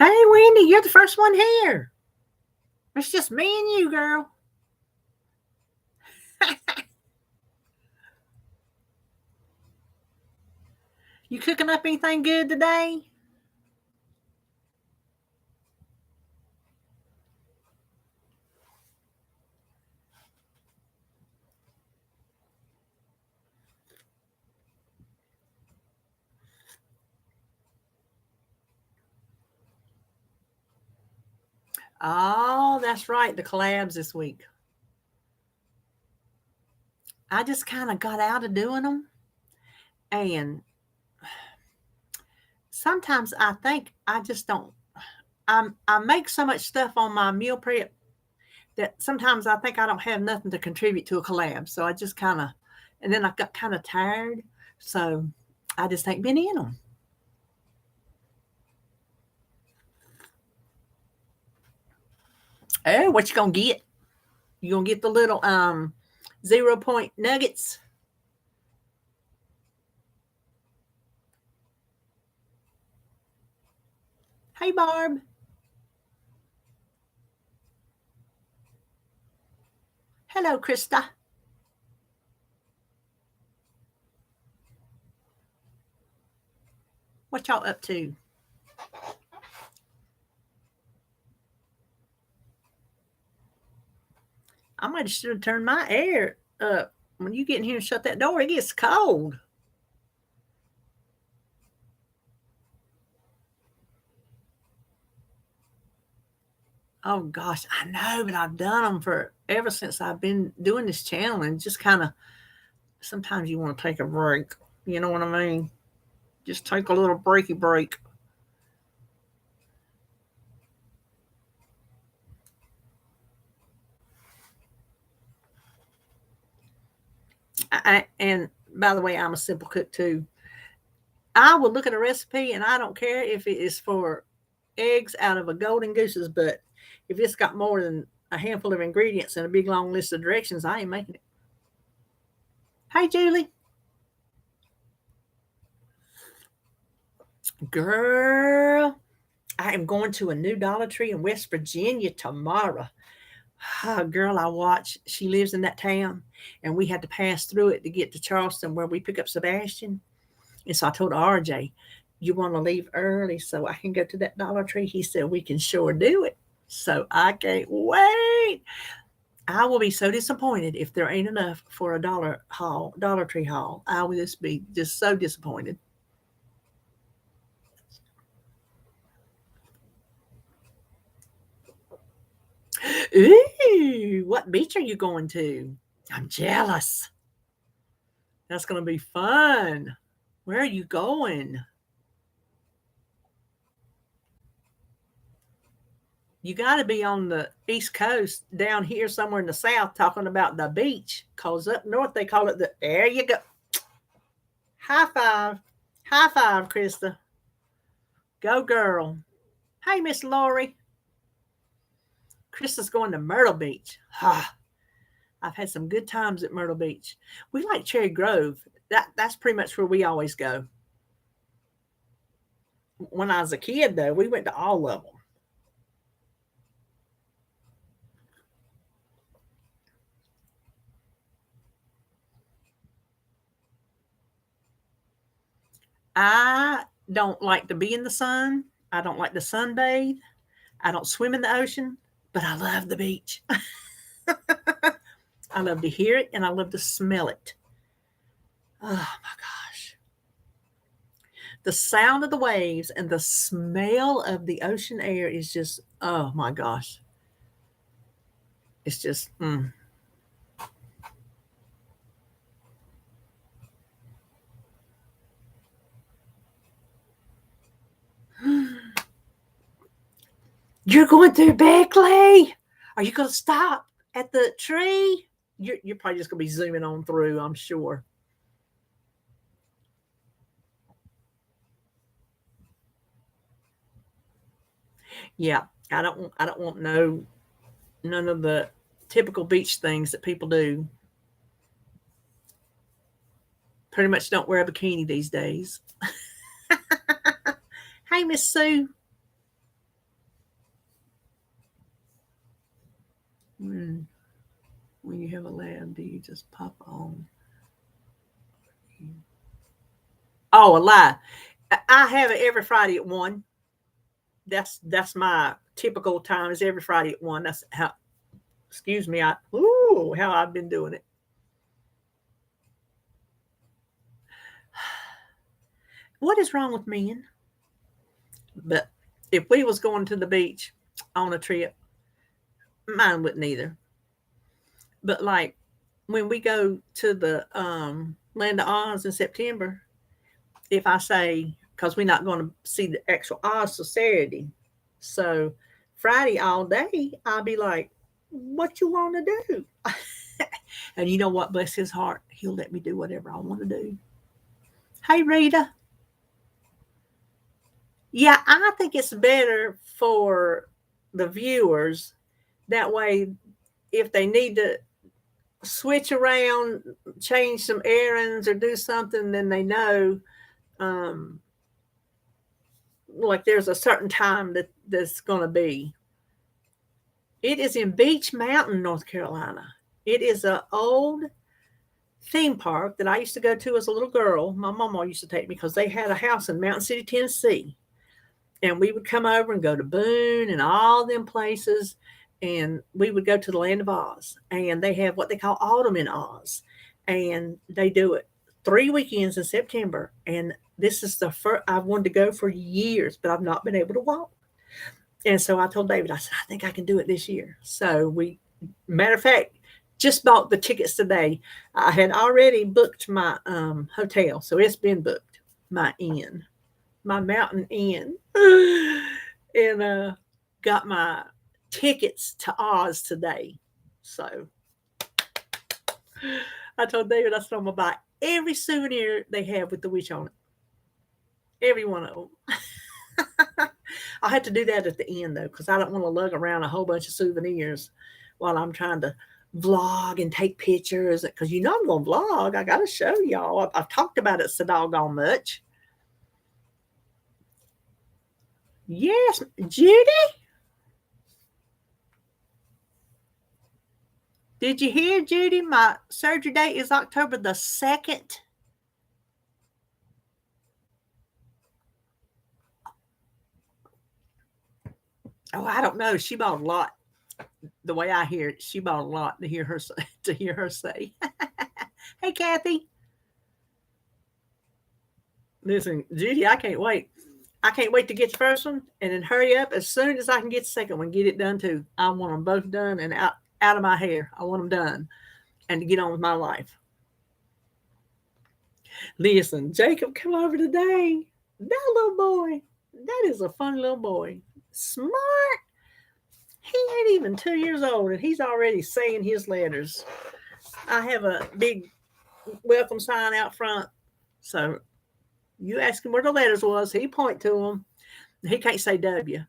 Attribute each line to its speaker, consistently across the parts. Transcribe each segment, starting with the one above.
Speaker 1: Hey, Wendy, you're the first one here. It's just me and you, girl. You cooking up anything good today? Oh, that's right. The collabs this week. I just kind of got out of doing them. And sometimes I think I just don't. I make so much stuff on my meal prep that sometimes I think I don't have nothing to contribute to a collab. So I just kind of, and then I got kind of tired. So I just ain't been in them. Oh, what you gonna get? You gonna get the little 0 point nuggets? Hey, Barb. Hello, Krista. What y'all up to? I might have should have turned my air up. When you get in here and shut that door, it gets cold. Oh gosh, I know, but I've done them for ever since I've been doing this channel, and just kind of sometimes you want to take a break. You know what I mean? Just take a little breaky break. And by the way, I'm a simple cook too. I will look at a recipe and I don't care if it is for eggs out of a golden goose's butt. If it's got more than a handful of ingredients and a big long list of directions, I ain't making it. Hey, Julie. Girl, I am going to a new Dollar Tree in West Virginia tomorrow. Girl, I watch. She lives in that town, and we had to pass through it to get to Charleston where we pick up Sebastian. And so I told RJ, you want to leave early so I can go to that Dollar Tree? He said, we can sure do it. So I can't wait. I will be so disappointed if there ain't enough for a Dollar Tree haul. I will just be just so disappointed. Ooh, what beach are you going to? I'm jealous. That's going to be fun. Where are you going? You got to be on the East Coast down here somewhere in the South talking about the beach, because up north they call it there you go. High five. High five, Krista. Go, girl. Hey, Miss Lori. Krista's going to Myrtle Beach. I've had some good times at Myrtle Beach. We like Cherry Grove. That's pretty much where we always go. When I was a kid, though, we went to all of them. I don't like to be in the sun. I don't like to sunbathe. I don't swim in the ocean, but I love the beach. I love to hear it and I love to smell it. Oh my gosh. The sound of the waves and the smell of the ocean air is just, oh my gosh. It's just, You're going through Beckley. Are you going to stop at the tree? You're probably just going to be zooming on through, I'm sure. Yeah, I don't want none of the typical beach things that people do. Pretty much don't wear a bikini these days. Hey, Miss Sue. When you have a lab, do you just pop on? Oh, a lie. I have it every Friday at 1. That's my typical time is every Friday at 1. That's how, excuse me, how I've been doing it. What is wrong with men? But if we was going to the beach on a trip, mine wouldn't either. But like when we go to the Land of Oz in September, if I say, because we're not going to see the actual Oz till Saturday, so Friday all day, I'll be like, what you want to do? And you know what? Bless his heart, he'll let me do whatever I want to do. Hey, Rita. Yeah, I think it's better for the viewers. That way, if they need to switch around, change some errands, or do something, then they know, like there's a certain time that's going to be. It is in Beach Mountain, North Carolina. It is an old theme park that I used to go to as a little girl. My mama used to take me because they had a house in Mountain City, Tennessee. And we would come over and go to Boone and all them places. And we would go to the Land of Oz. And they have what they call Autumn in Oz. And they do it 3 weekends in September. And this is the first, I've wanted to go for years, but I've not been able to walk. And so I told David, I said, I think I can do it this year. So matter of fact, just bought the tickets today. I had already booked my hotel. So it's been booked, my mountain inn. And got my tickets to Oz today. So I told David, I said, I'm going to buy every souvenir they have with the witch on it. Every one of them. I had to do that at the end, though, because I don't want to lug around a whole bunch of souvenirs while I'm trying to vlog and take pictures. Because you know I'm going to vlog. I got to show y'all. I've talked about it so doggone much. Yes, Judy? Did you hear, Judy? My surgery date is October the 2nd. Oh, I don't know. She bought a lot. The way I hear it, she bought a lot to hear her say. Hey, Kathy. Listen, Judy, I can't wait. I can't wait to get the first one and then hurry up as soon as I can get the second one, get it done too. I want them both done and out of my hair. I want them done and to get on with my life. Listen, Jacob come over today. That little boy, that is a fun little boy. Smart. He ain't even 2 years old and he's already saying his letters. I have a big welcome sign out front. So you ask him where the letters was, he point to them. He can't say W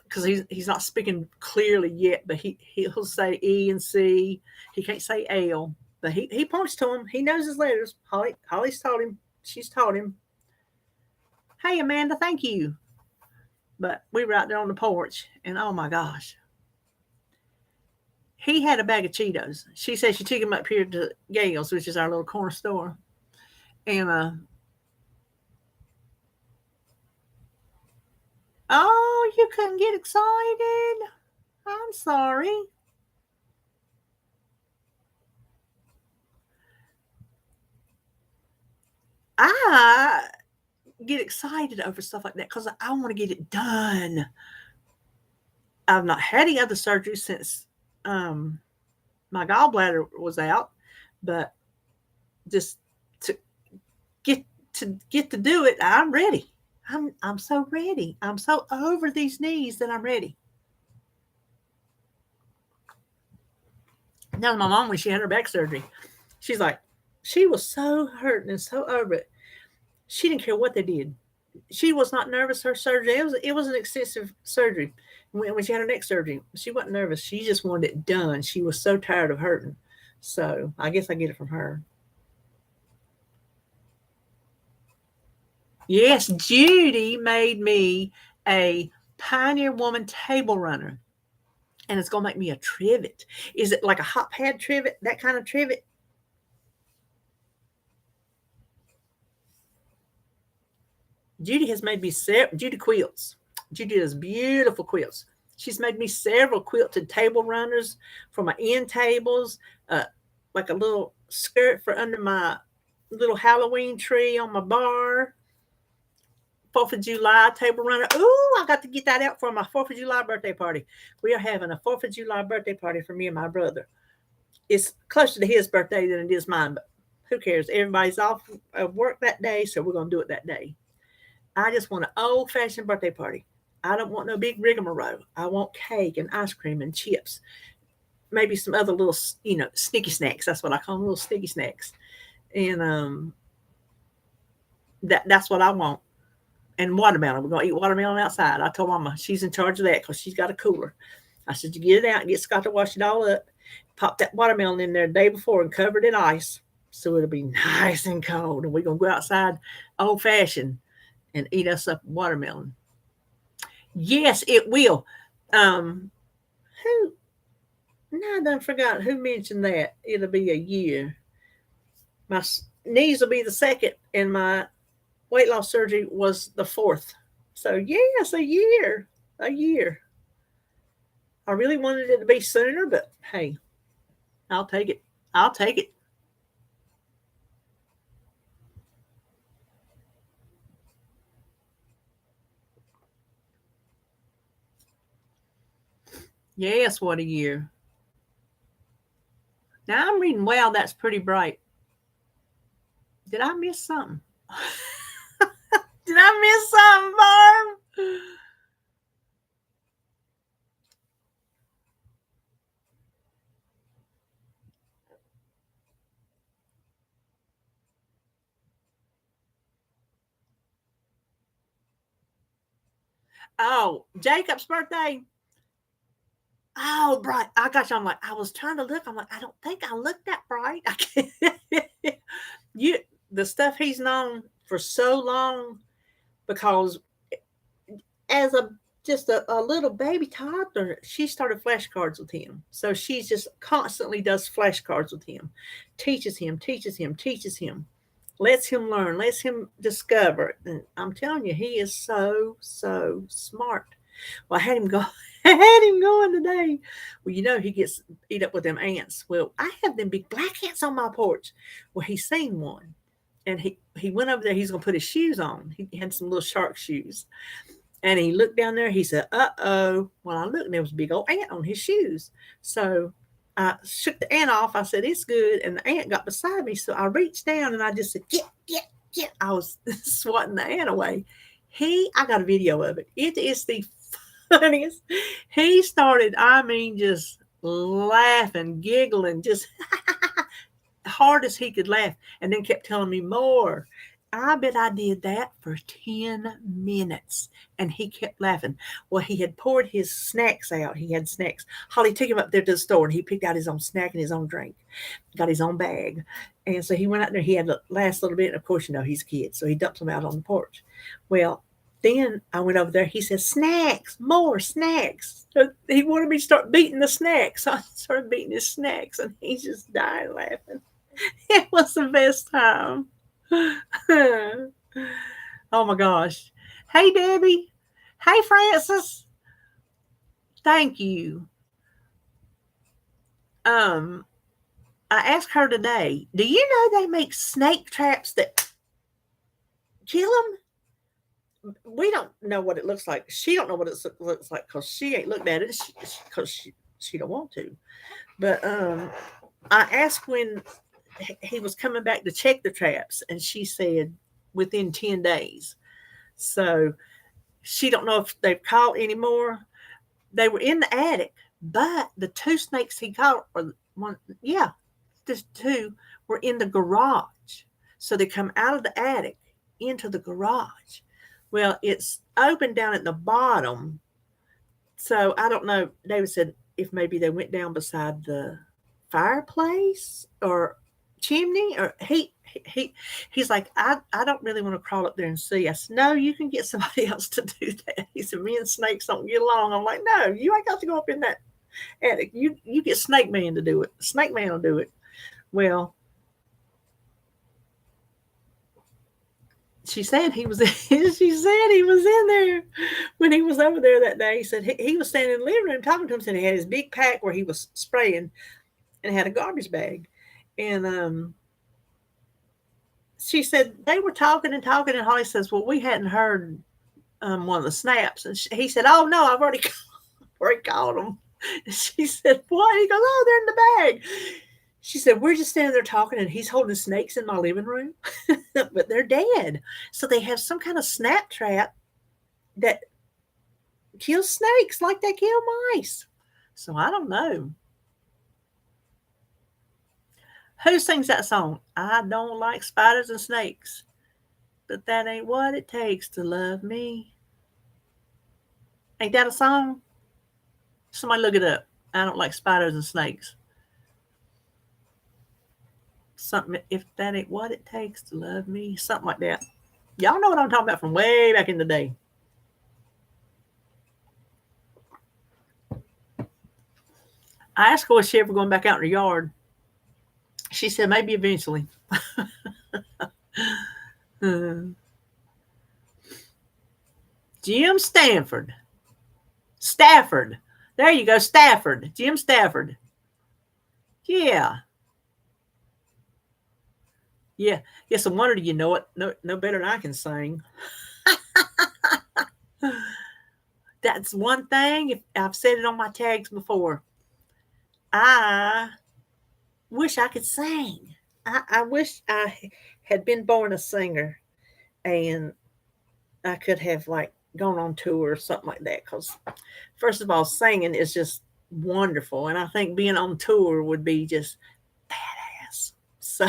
Speaker 1: because he's not speaking clearly yet, but he'll say E and C. He can't say L, but he points to him. He knows his letters. Holly's taught him. She's taught him. Hey, Amanda, thank you. But we were out there on the porch, and oh my gosh, he had a bag of Cheetos. She said she took him up here to Gale's, which is our little corner store, and oh, you couldn't get excited? I'm sorry. I get excited over stuff like that because I want to get it done. I've not had any other surgery since my gallbladder was out, but just to get to do it, I'm ready. I'm so ready. I'm so over these knees that I'm ready. Now my mom, when she had her back surgery, she's like, she was so hurting and so over it. She didn't care what they did. She was not nervous. Her surgery, it was an extensive surgery. When she had her neck surgery, she wasn't nervous. She just wanted it done. She was so tired of hurting. So I guess I get it from her. Yes, Judy made me a Pioneer Woman table runner. and it's going to make me a trivet. Is it like a hot pad trivet, that kind of trivet? Judy has made me Judy quilts. Judy does beautiful quilts. She's made me several quilted table runners for my end tables, like a little skirt for under my little Halloween tree on my bar. 4th of July table runner. Ooh, I got to get that out for my 4th of July birthday party. We are having a 4th of July birthday party for me and my brother. It's closer to his birthday than it is mine, but who cares? Everybody's off of work that day, so we're going to do it that day. I just want an old-fashioned birthday party. I don't want no big rigmarole. I want cake and ice cream and chips. Maybe some other little, sneaky snacks. That's what I call them, little sneaky snacks. And that's what I want. And watermelon. We're going to eat watermelon outside. I told Mama she's in charge of that because she's got a cooler. I said, you get it out and get Scott to wash it all up. Pop that watermelon in there the day before and cover it in ice so it'll be nice and cold. And we're going to go outside old-fashioned and eat us up watermelon. Yes, it will. I done forgot who mentioned that. It'll be a year. My knees will be the 2nd, and my weight loss surgery was the 4th. So yes, a year. I really wanted it to be sooner, but hey, I'll take it. Yes, what a year. Now I'm reading, wow, that's pretty bright. Did I miss something? Did I miss something, Barb? Oh, Jacob's birthday. Oh, bright. I got you. I'm like, I was trying to look. I'm like, I don't think I looked that bright. I can't. The stuff he's known for so long, because as just a little baby toddler, she started flashcards with him. So she just constantly does flashcards with him, teaches him, lets him learn, lets him discover. And I'm telling you, he is so smart. Well, I had him go. I had him going today. Well, he gets eat up with them ants. Well, I have them big black ants on my porch. Well, he seen one, and he went over there. He's gonna put his shoes on. He had some little shark shoes, and he looked down there. He said, "Uh-oh." Well, I looked, and there was a big old ant on his shoes. So I shook the ant off. I said, "It's good," and the ant got beside me. So I reached down and I just said, "Get." I was swatting the ant away. I got a video of it. It is the funniest. He started, just laughing, giggling, just hard as he could laugh, and then kept telling me more. I bet I did that for 10 minutes, and he kept laughing. Well, he had poured his snacks out. He had snacks. Holly took him up there to the store, and he picked out his own snack and his own drink, got his own bag. And so he went out there. He had the last little bit, and of course, he's a kid, so he dumped them out on the porch. Well, then I went over there. He said, snacks, more snacks. So he wanted me to start beating the snacks. So I started beating his snacks, and he just died laughing. It was the best time. Oh my gosh. Hey, Debbie. Hey, Francis. Thank you. I asked her today, do you know they make snake traps that kill them? We don't know what it looks like. She don't know what it looks like because she ain't looked at it because she don't want to. But I asked when he was coming back to check the traps, and she said within 10 days. So she don't know if they've caught any more. They were in the attic, but the 2 snakes he caught, or one, just 2 were in the garage. So they come out of the attic into the garage. Well, it's open down at the bottom. So I don't know. David said if maybe they went down beside the fireplace or chimney, or he's like, I don't really want to crawl up there and see. I said, no, you can get somebody else to do that. He said, me and snakes don't get along. I'm like, no, you ain't got to go up in that And you get Snake Man to do it. Snake Man will do it. Well, she said he was in there when he was over there that day. He said he was standing in the living room talking to him. Said he had his big pack where he was spraying and had a garbage bag. And she said they were talking, and Holly says, well, we hadn't heard one of the snaps. And he said, oh no, I've already caught them. And she said, what? He goes, oh, they're in the bag. She said, we're just standing there talking, and he's holding snakes in my living room, but they're dead. So they have some kind of snap trap that kills snakes like they kill mice. So I don't know. Who sings that song? I don't like spiders and snakes, but that ain't what it takes to love me. Ain't that a song? Somebody look it up. I don't like spiders and snakes. Something, if that ain't what it takes to love me. Something like that. Y'all know what I'm talking about from way back in the day. I asked her, was she ever going back out in the yard? She said, maybe eventually. Jim Stafford. There you go, Stafford. Jim Stafford. Yeah. Yeah. Yes, I wonder, do you know it? No better than I can sing. That's one thing. If I've said it on my tags before. I wish I could sing. I wish I had been born a singer, and I could have like gone on tour or something like that. Because first of all, singing is just wonderful, and I think being on tour would be just badass. So,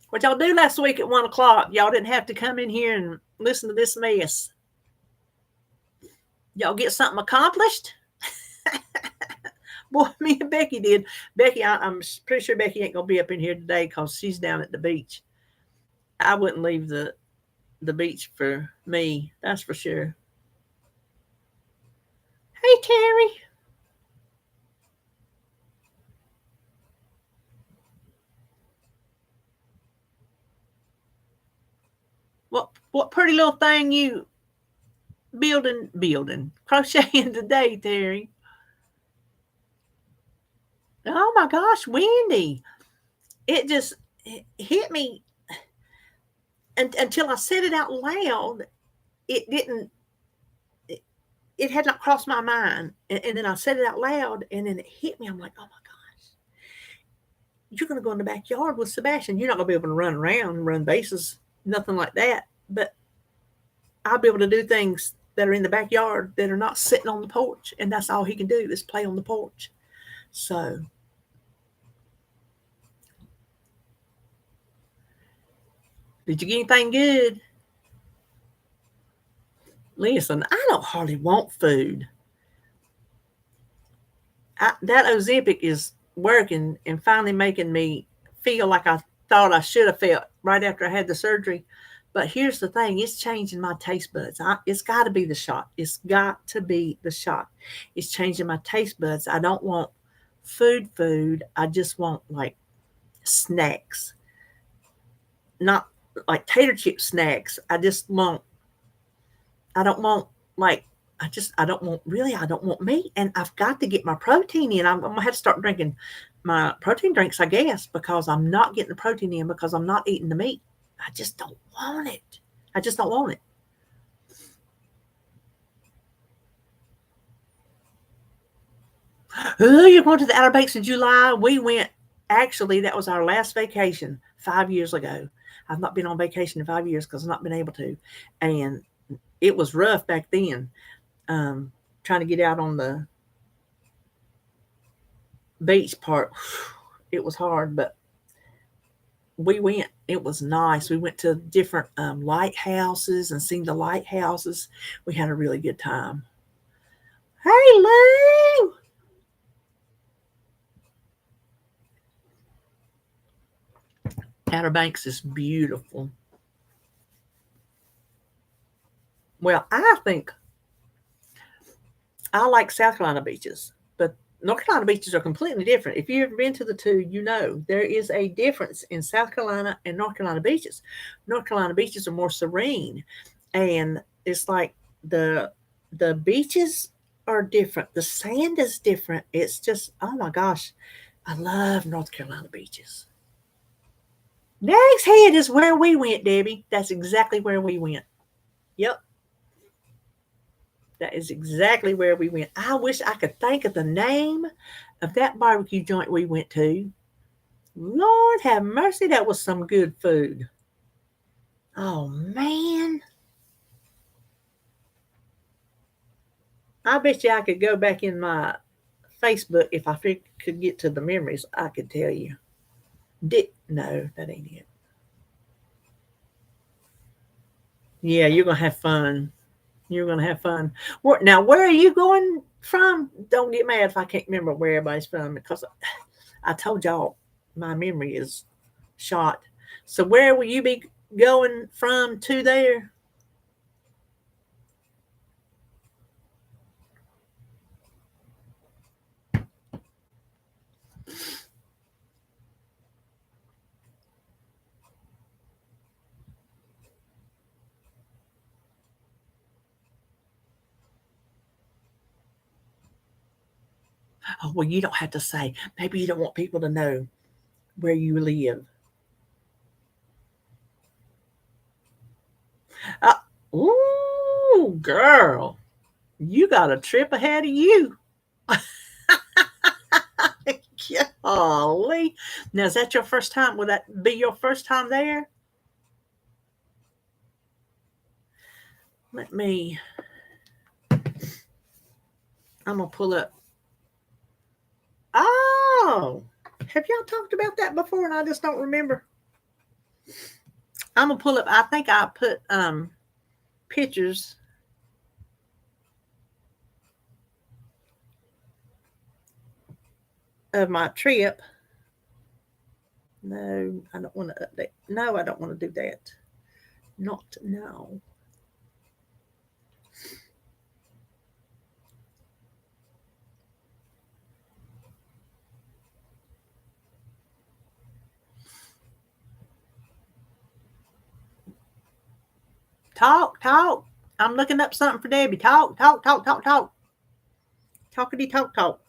Speaker 1: what y'all do last week at 1:00? Y'all didn't have to come in here and listen to this mess. Y'all get something accomplished? Boy, me and Becky did. Becky, I'm pretty sure Becky ain't gonna be up in here today because she's down at the beach. I wouldn't leave the beach for me, that's for sure. Hey, Terry. What pretty little thing you building crocheting today, Terry? Oh my gosh, Wendy! It just hit me, and until I said it out loud. It didn't. It had not crossed my mind, and then I said it out loud, and then it hit me. I'm like, oh my gosh, you're going to go in the backyard with Sebastian. You're not going to be able to run around, run bases, nothing like that. But I'll be able to do things that are in the backyard that are not sitting on the porch, and that's all he can do is play on the porch. So, did you get anything good? Listen, I don't hardly want food. That Ozempic is working and finally making me feel like I thought I should have felt right after I had the surgery. But here's the thing, it's changing my taste buds. It's got to be the shot. It's got to be the shot. It's changing my taste buds. I don't want food. I just want like snacks. Not like tater chip snacks. I don't want like, I don't want meat. And I've got to get my protein in. I'm going to have to start drinking my protein drinks, I guess, because I'm not getting the protein in because I'm not eating the meat. I just don't want it. I just don't want it. Oh, you're going to the Outer Banks in July? We went, actually, that was our last vacation 5 years ago. I've not been on vacation in 5 years because I've not been able to. And it was rough back then, trying to get out on the beach part. It was hard, but we went. It was nice. We went to different lighthouses and seen the lighthouses. We had a really good time. Hey, Lou! Outer Banks is beautiful. Well, I think I like South Carolina beaches, but North Carolina beaches are completely different. If you've ever been to the two, you know there is a difference in South Carolina and North Carolina beaches. North Carolina beaches are more serene, and it's like the the beaches are different. The sand is different. It's just, oh my gosh, I love North Carolina beaches. Nags Head is where we went, Debbie. That's exactly where we went. Yep, that is exactly where we went. I wish I could think of the name of that barbecue joint we went to. Lord have mercy, that was some good food. Oh man. I bet you I could go back in my Facebook if I could get to the memories. I could tell you. No, that ain't it. Yeah, you're gonna have fun. You're gonna have fun. Now, where are you going from? Don't get mad if I can't remember where everybody's from because I told y'all my memory is shot. So where will you be going from to there? Oh, well, you don't have to say. Maybe you don't want people to know where you live. Uh, ooh, girl, you got a trip ahead of you. Golly. Now, is that your first time? Will that be your first time there? Let me, I'm going to pull up. Oh, have y'all talked about that before and I just don't remember? I'm going to pull up. I think I put pictures of my trip. No, I don't want to update. No, I don't want to do that. Not now. Talk, talk. I'm looking up something for Debbie. Talk, talk, talk, talk, talk. Talkity, talk, talk.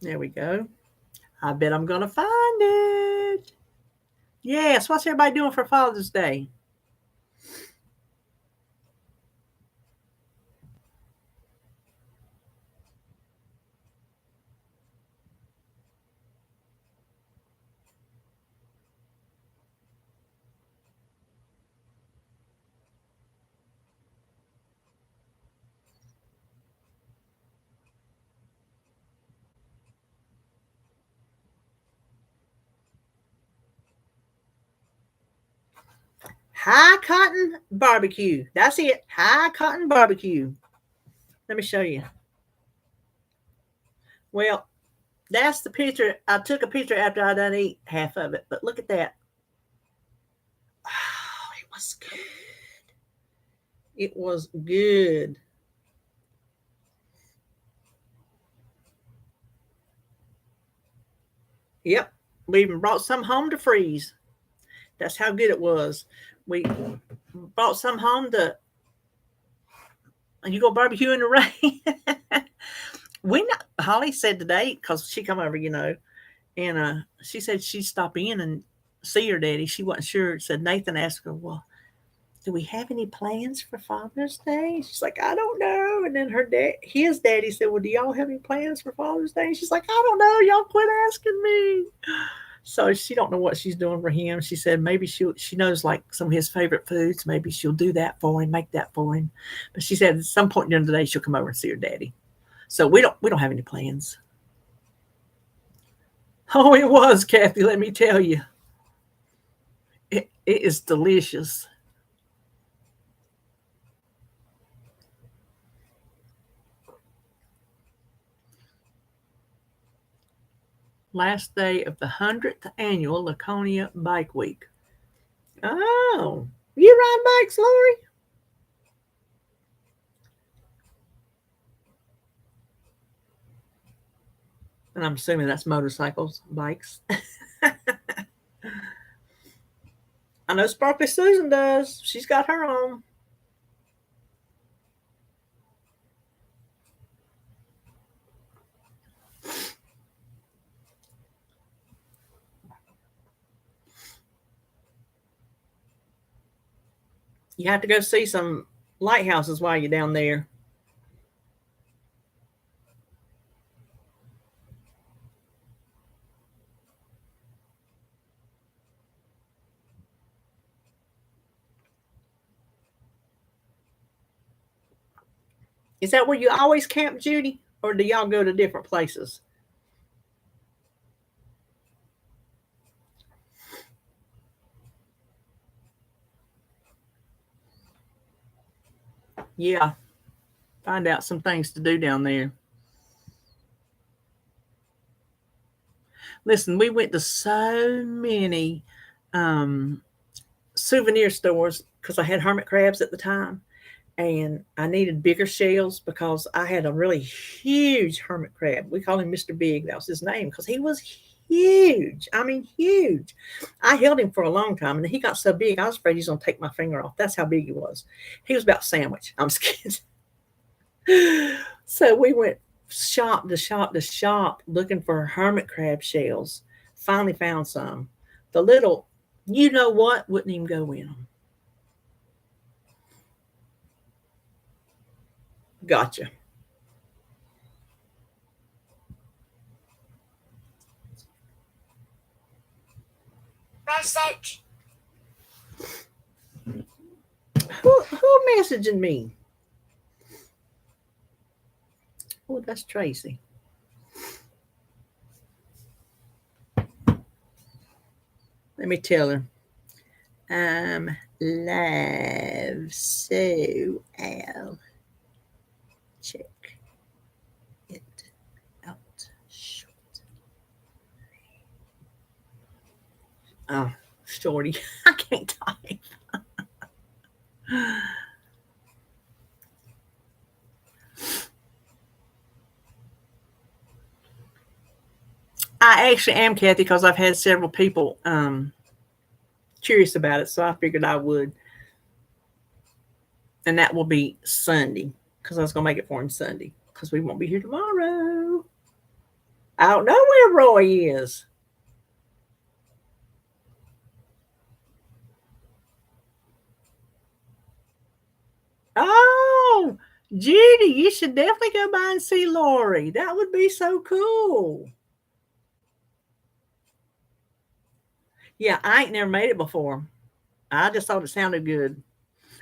Speaker 1: There we go. I bet I'm going to find it. Yes, what's everybody doing for Father's Day? High Cotton Barbecue. That's it. High Cotton Barbecue. Let me show you. Well, that's the picture. I took a picture after I done eat half of it, but look at that. Oh, it was good. It was good. Yep. We even brought some home to freeze. That's how good it was. We brought some home to, and you go barbecue in the rain. Holly said today, because she come over, and she said she'd stop in and see her daddy. She wasn't sure. Said Nathan asked her, well, do we have any plans for Father's Day? She's like, I don't know. And then his daddy said, well, do y'all have any plans for Father's Day? She's like, I don't know. Y'all quit asking me. So she don't know what she's doing for him. She said maybe she knows like some of his favorite foods. Maybe she'll do that for him, make that for him. But she said at some point during the day she'll come over and see her daddy. So we don't have any plans. Oh, it was, Kathy. Let me tell you, it is delicious. Last day of the 100th annual Laconia Bike Week. Oh, you ride bikes, Lori? And I'm assuming that's motorcycles, bikes. I know Sparkly Susan does. She's got her on. You have to go see some lighthouses while you're down there. Is that where you always camp, Judy? Or do y'all go to different places? Yeah, find out some things to do down there. Listen, we went to so many um, souvenir stores because I had hermit crabs at the time, and I needed bigger shells because I had a really huge hermit crab. We call him Mr. Big. That was his name because he was huge. I mean, huge. I held him for a long time, and he got so big, I was afraid he was going to take my finger off. That's how big he was. He was about a sandwich. I'm just kidding. So we went shop to shop to shop looking for hermit crab shells. Finally found some. The little, you know what, wouldn't even go in them. Gotcha. Message. Who messaging me? Oh, that's Tracy. Let me tell her. Live, so I'll check it out short. Oh, shorty. I can't type. I actually am, Kathy, because I've had several people curious about it, so I figured I would. And that will be Sunday because I was going to make it for him Sunday because we won't be here tomorrow. I don't know where Roy is. Oh, Judy, you should definitely go by and see Lori. That would be so cool. Yeah, I ain't never made it before. I just thought it sounded good.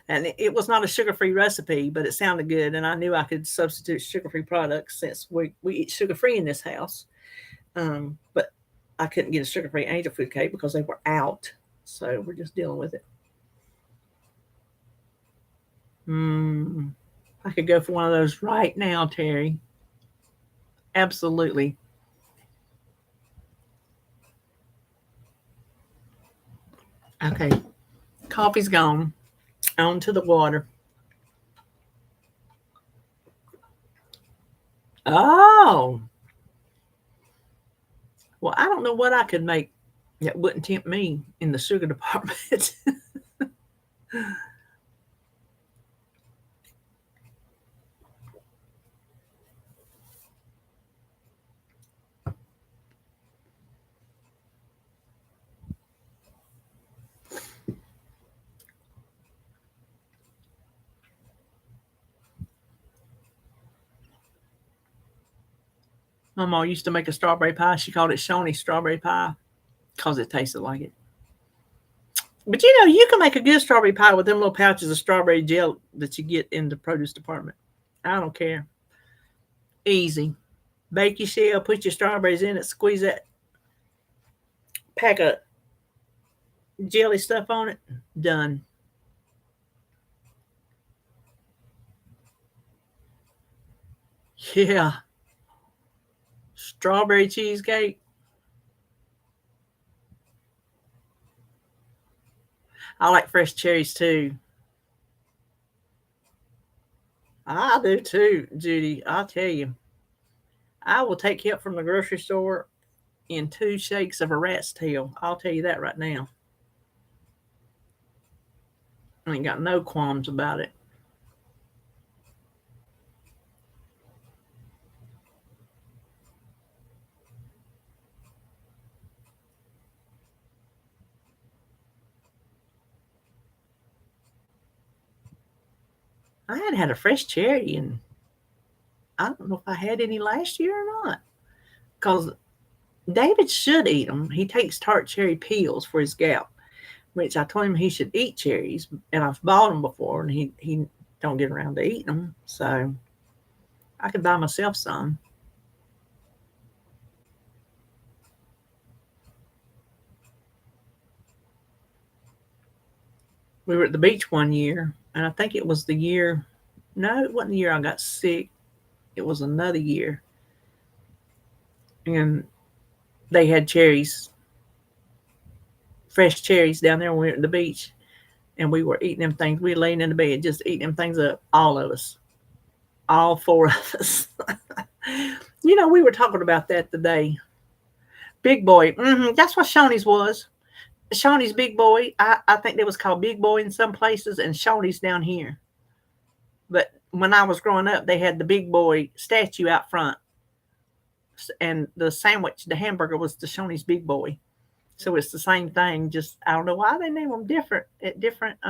Speaker 1: And it was not a sugar-free recipe, but it sounded good. And I knew I could substitute sugar-free products since we eat sugar-free in this house. But I couldn't get a sugar-free angel food cake because they were out. So we're just dealing with it. I could go for one of those right now, Terry. Absolutely. Okay. Coffee's gone. On to the water. Oh. Well, I don't know what I could make that wouldn't tempt me in the sugar department. Mama used to make a strawberry pie. She called it Shoney's strawberry pie because it tasted like it. But you know, you can make a good strawberry pie with them little pouches of strawberry gel that you get in the produce department. I don't care. Easy. Bake your shell, put your strawberries in it, squeeze that pack of jelly stuff on it, done. Yeah, strawberry cheesecake. I like fresh cherries too. I do too, Judy. I'll tell you, I will take help from the grocery store in 2 shakes of a rat's tail. I'll tell you that right now. I ain't got no qualms about it. I hadn't had a fresh cherry, and I don't know if I had any last year or not. Because David should eat them. He takes tart cherry peels for his gout, which I told him he should eat cherries, and I've bought them before, and he don't get around to eating them. So I could buy myself some. We were at the beach one year, and I think it was the year. No, it wasn't the year I got sick. It was another year, and they had cherries, fresh cherries down there when we were at the beach, and we were eating them things. We were laying in the bed just eating them things up, all of us, all four of us. We were talking about that today. Big boy, that's what Shawnee's was. Shawnee's big boy. I think they was called Big Boy in some places, and Shawnee's down here. But when I was growing up, they had the Big Boy statue out front, and the sandwich, the hamburger, was the Shawnee's Big Boy. So it's the same thing. Just I don't know why they name them different at different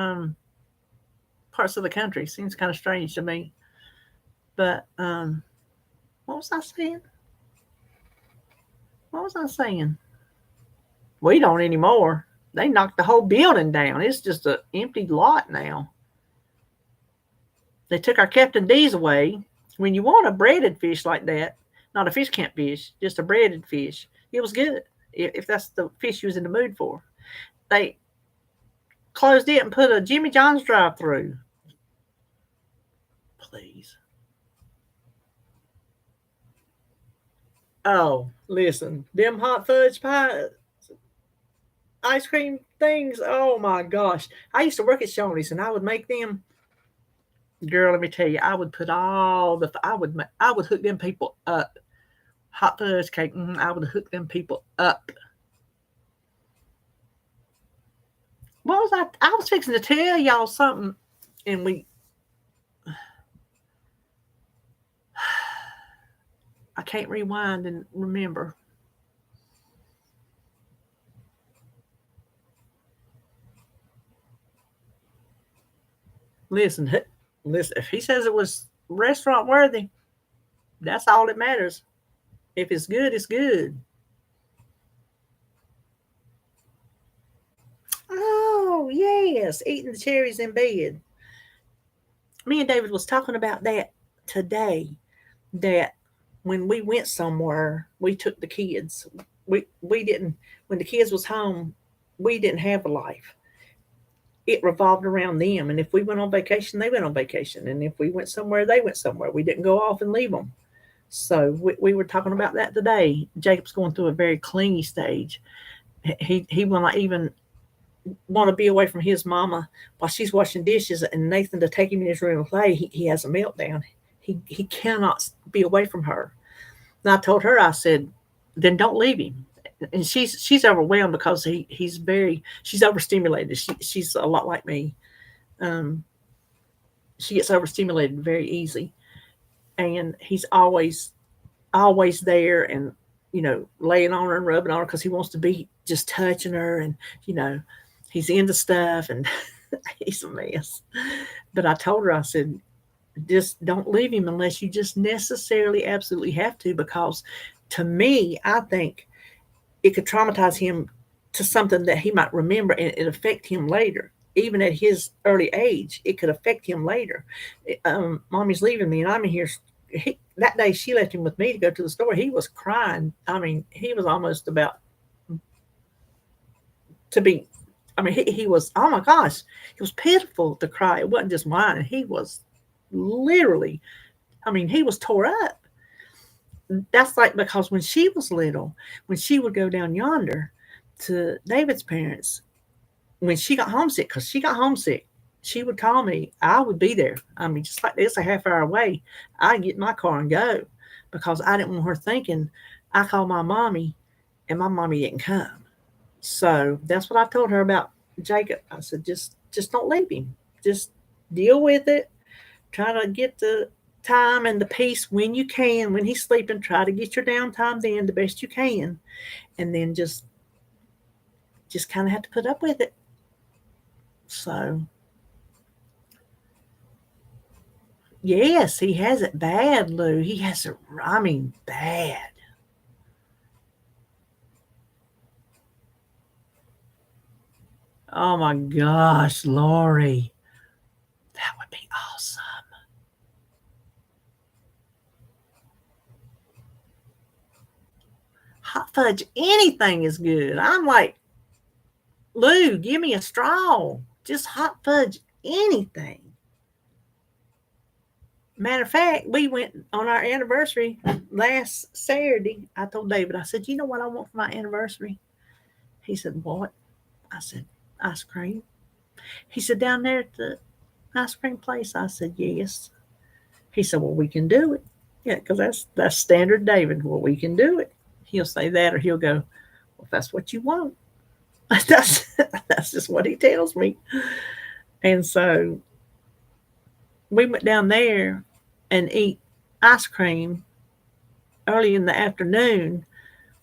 Speaker 1: parts of the country. Seems kind of strange to me. But what was I saying? What was I saying? We don't anymore. They knocked the whole building down. It's just an empty lot now. They took our Captain D's away. When you want a breaded fish like that, not a fish camp fish, just a breaded fish, it was good. If that's the fish you was in the mood for. They closed it and put a Jimmy John's drive-through. Please. Oh, listen, them hot fudge pie ice cream things. Oh my gosh. I used to work at Shoney's and I would make them. Girl, let me tell you, I would put all the I would hook them people up. Hot fudge cake, I would hook them people up. What was I was fixing to tell y'all something, and I can't rewind and remember. Listen, listen. If he says it was restaurant worthy, that's all that matters. If it's good, it's good. Oh yes, eating the cherries in bed. Me and David was talking about that today. That when we went somewhere, we took the kids. We didn't when the kids was home. We didn't have a life. It revolved around them. And if we went on vacation, they went on vacation. And if we went somewhere, they went somewhere. We didn't go off and leave them. So we were talking about that today. Jacob's going through a very clingy stage. He will not even want to be away from his mama while she's washing dishes and Nathan to take him in his room and play. He has a meltdown. He cannot be away from her. And I told her, I said, then don't leave him. And she's overwhelmed because she's overstimulated. She's a lot like me. Um, she gets overstimulated very easy, and he's always there, and laying on her and rubbing on her because he wants to be just touching her, and he's into stuff, and he's a mess. But I told her, I said, just don't leave him unless you just necessarily absolutely have to, because to me, I think it could traumatize him to something that he might remember and it affect him later. Even at his early age, it could affect him later. Mommy's leaving me and I'm in here. That day she left him with me to go to the store. He was crying. I mean, he was almost about to be. I mean, he was, oh my gosh, he was pitiful to cry. It wasn't just whining. He was literally, I mean, he was tore up. That's like because when she was little, when she would go down yonder to David's parents, when she got homesick, because she got homesick, she would call me. I would be there. I mean, just like it's a half hour away. I'd get in my car and go because I didn't want her thinking I called my mommy and my mommy didn't come. So that's what I told her about Jacob. I said, just don't leave him. Just deal with it. Try to get the time and the peace when you can. When he's sleeping, try to get your downtime then the best you can, and then just kind of have to put up with it. So yes, he has it bad, Lou. He has it. I mean, bad. Oh my gosh, Lori, that would be awesome. Hot fudge, anything is good. I'm like, Lou, give me a straw. Just hot fudge, anything. Matter of fact, we went on our anniversary last Saturday. I told David, I said, you know what I want for my anniversary? He said, what? I said, ice cream. He said, down there at the ice cream place? I said, yes. He said, well, we can do it. Yeah, because that's standard David. Well, we can do it. He'll say that, or he'll go, well, if that's what you want. That's just what he tells me. And so we went down there and eat ice cream early in the afternoon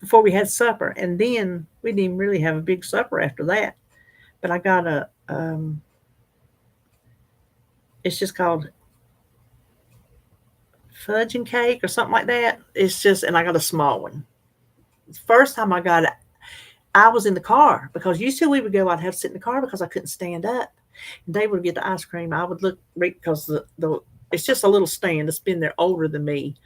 Speaker 1: before we had supper. And then we didn't even really have a big supper after that. But I got it's just called fudge and cake or something like that. It's just, and I got a small one. The first time I got it, I was in the car because usually we would go, I'd have to sit in the car because I couldn't stand up. They would get the ice cream. I would look because the it's just a little stand that's been there older than me,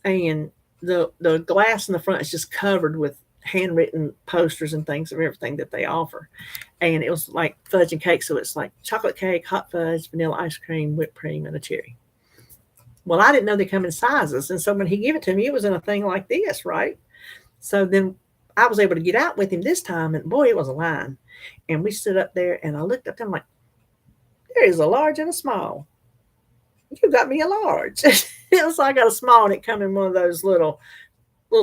Speaker 1: and the glass in the front is just covered with handwritten posters and things of everything that they offer. And it was like fudge and cake, so it's like chocolate cake, hot fudge, vanilla ice cream, whipped cream, and a cherry. Well, I didn't know they come in sizes, and so when he gave it to me, it was in a thing like this, right? So then I was able to get out with him this time, and boy, it was a line. And we stood up there, and I looked up, and I'm like, there is a large and a small. You got me a large. It was like I got a small, and it come in one of those little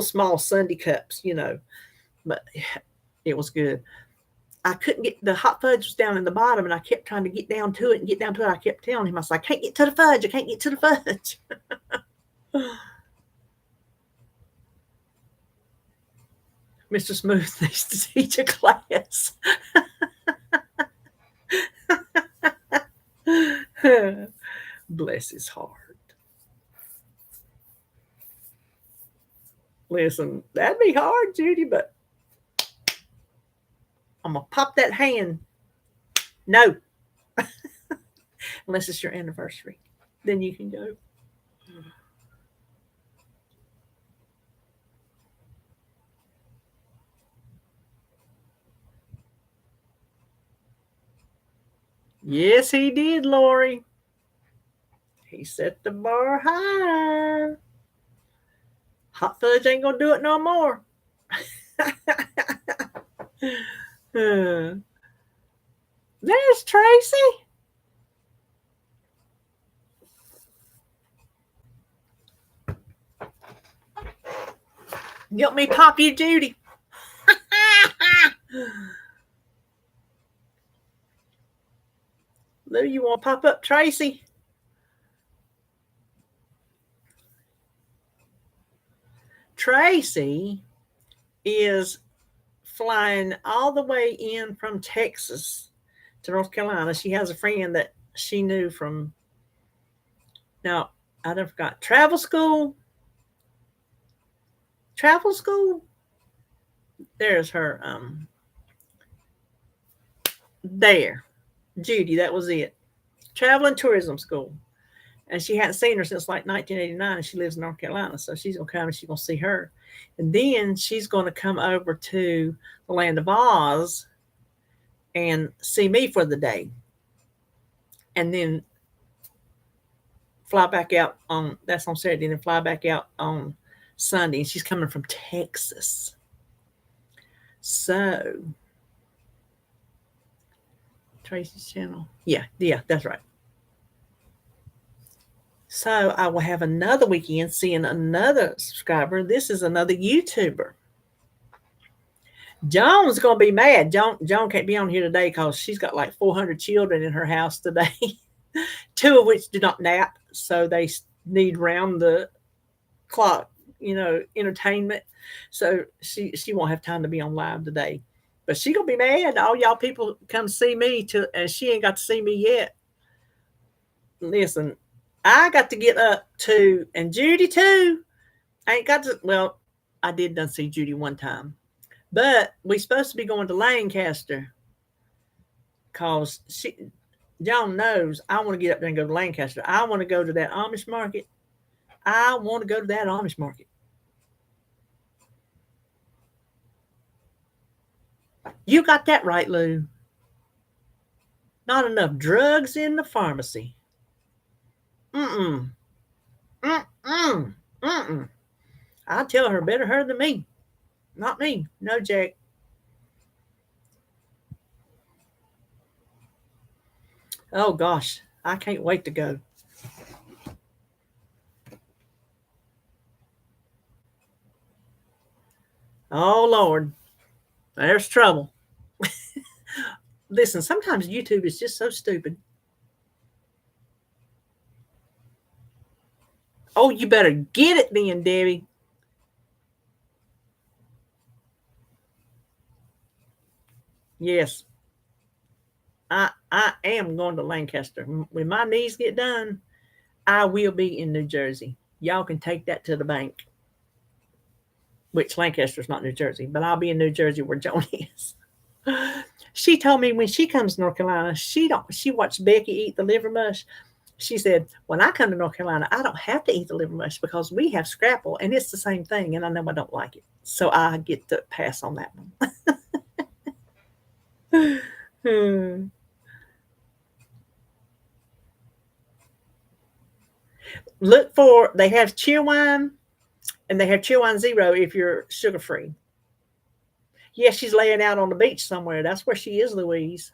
Speaker 1: small Sunday cups, But it was good. I couldn't get the hot fudge was down in the bottom, and I kept trying to get down to it and get down to it. I kept telling him, I said, I can't get to the fudge. I can't get to the fudge. Mr. Smooth needs to teach a class. Bless his heart. Listen, that'd be hard, Judy, but I'm going to pop that hand. No. Unless it's your anniversary. Then you can go. Yes, he did, Lori. He set the bar higher. Hot fudge ain't going to do it no more. There's Tracy. You want me to pop you, Judy? Lou, you want to pop up Tracy? Tracy is flying all the way in from Texas to North Carolina. She has a friend that she knew from, now, I don't forgot, travel school. There's her, there. Judy, that was it. Travel and tourism school. And she hadn't seen her since like 1989, and she lives in North Carolina. So she's going to come and she's going to see her. And then she's going to come over to the Land of Oz and see me for the day, and then fly back out on that's on Saturday, and then fly back out on Sunday. And she's coming from Texas. So Tracy's channel. Yeah, that's right. So I will have another weekend seeing another subscriber. This is another YouTuber. Joan's gonna be mad. Joan can't be on here today because she's got like 400 children in her house today, 2 of which do not nap, so they need round the clock, entertainment. So she won't have time to be on live today. But she gonna be mad. All y'all people come see me and she ain't got to see me yet. Listen, I got to get up too, and Judy too. I ain't got to. Well, I did done see Judy one time, but we supposed to be going to Lancaster because John knows I want to get up there and go to Lancaster. I want to go to that Amish market. I want to go to that Amish market. You got that right, Lou. Not enough drugs in the pharmacy. Mm-mm. Mm-mm. Mm-mm. I'll tell her better her than me. Not me. No, Jack. Oh, gosh. I can't wait to go. Oh, Lord. There's trouble. Listen, sometimes YouTube is just so stupid. Oh, you better get it then, Debbie. Yes. I am going to Lancaster. When my knees get done, I will be in New Jersey. Y'all can take that to the bank. Which Lancaster's not New Jersey, but I'll be in New Jersey where Joan is. She told me when she comes to North Carolina, she watched Becky eat the liver mush. She said, when I come to North Carolina, I don't have to eat the liver mush because we have scrapple and it's the same thing, and I know I don't like it. So I get to pass on that one. Look for, they have Cheerwine and they have Cheerwine Zero if you're sugar free. Yeah, she's laying out on the beach somewhere. That's where she is, Louise.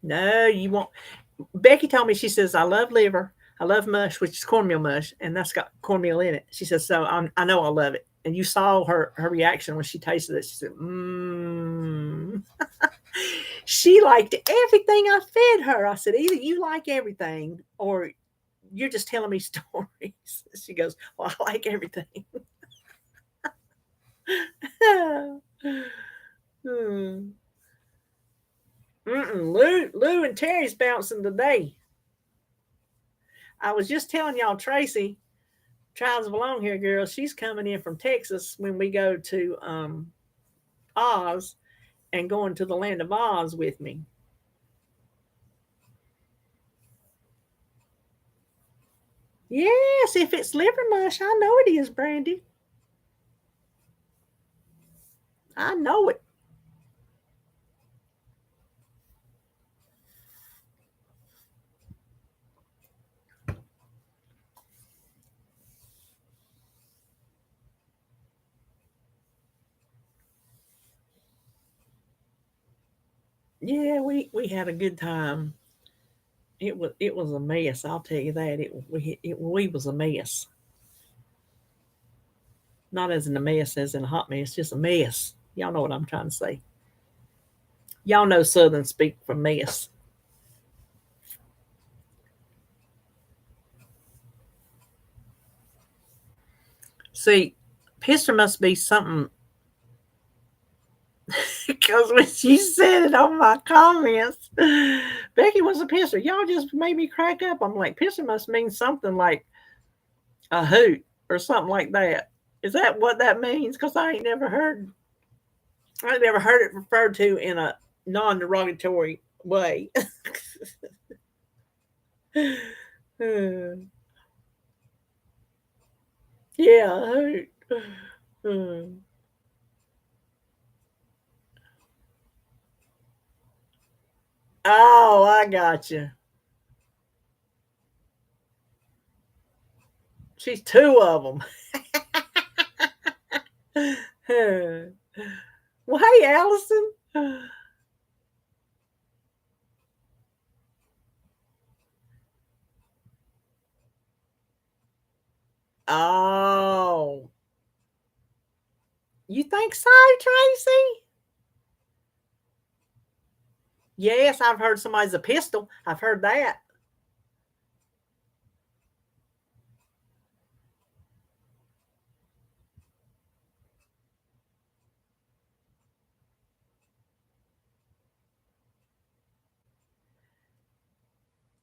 Speaker 1: No, you won't. Becky told me, she says, I love liver. I love mush, which is cornmeal mush, and that's got cornmeal in it. She says, so I know I love it. And you saw her reaction when she tasted it. She said, mmm. She liked everything I fed her. I said, either you like everything or you're just telling me stories. She goes, well, I like everything. Lou and Terry's bouncing today. I was just telling y'all, Tracy, tries belong here, girl. She's coming in from Texas when we go to Oz and going to the land of Oz with me. Yes, if it's liver mush, I know it is, Brandy. I know it. Yeah, we had a good time. It was a mess. I'll tell you that. We was a mess. Not as in a mess, as in a hot mess, just a mess. Y'all know what I'm trying to say. Y'all know Southern speak for mess. See, pisser must be something because when she said it on my comments, Becky was a pisser. Y'all just made me crack up. I'm like, pisser must mean something like a hoot or something like that. Is that what that means? Because I never heard it referred to in a non-derogatory way. Yeah, hoot. Oh, I got you. She's two of them. Well, hey, Allison. Oh, you think so, Tracy? Yes, I've heard somebody's a pistol. I've heard that.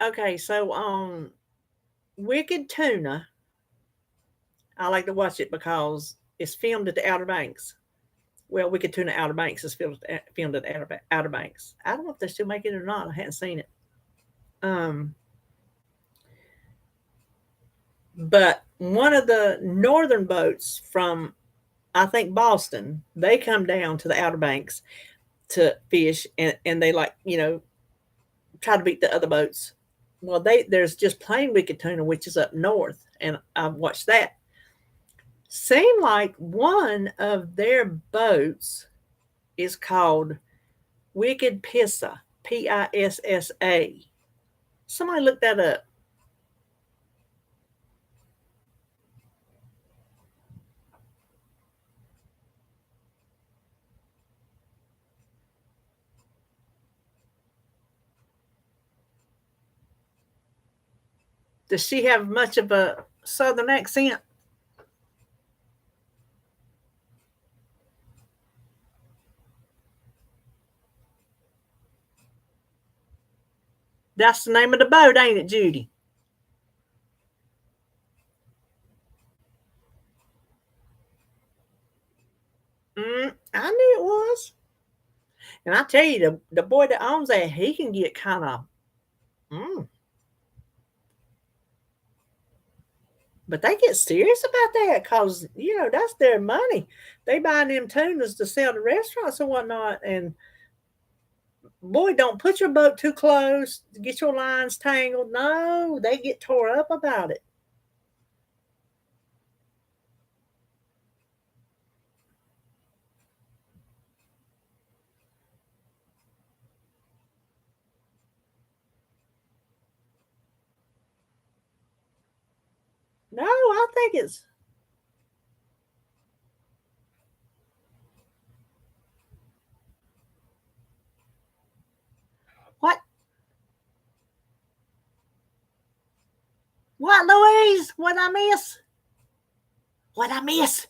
Speaker 1: Okay, so Wicked Tuna, I like to watch it because it's filmed at the Outer Banks. Well, Wicked Tuna Outer Banks is filmed at the Outer Banks. I don't know if they're still making it or not. I hadn't seen it. Um, but one of the northern boats from, I think, Boston, they come down to the Outer Banks to fish, and they, like, try to beat the other boats. Well, there's just plain Wicked Tuna, which is up north, and I've watched that. Seemed like one of their boats is called Wicked Pissa, Pissa. Somebody look that up. Does she have much of a southern accent? That's the name of the boat, ain't it, Judy? I knew it was. And I tell you, the boy that owns that, he can get kind of, mm, but they get serious about that because, that's their money. They buying them tunas to sell to restaurants and whatnot. And boy, don't put your boat too close, get your lines tangled. No, they get tore up about it. No, I think it's what? What, Louise? What I miss? What I miss?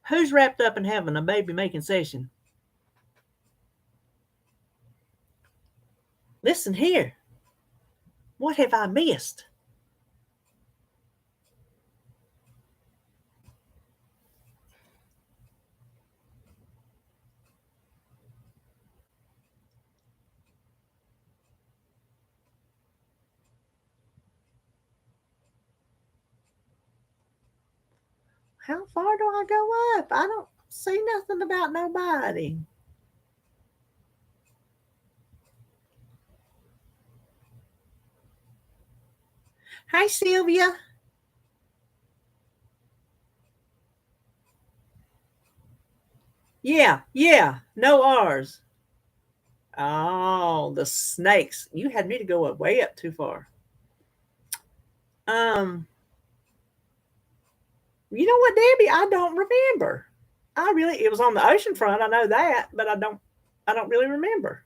Speaker 1: Who's wrapped up in having a baby making session? Listen here. What have I missed? How far do I go up? I don't see nothing about nobody. Hey, Sylvia. Yeah, yeah. No R's. Oh, the snakes. You had me to go way up too far. Um, you know what, Debbie? I don't remember. It was on the ocean front. I know that, but I don't really remember.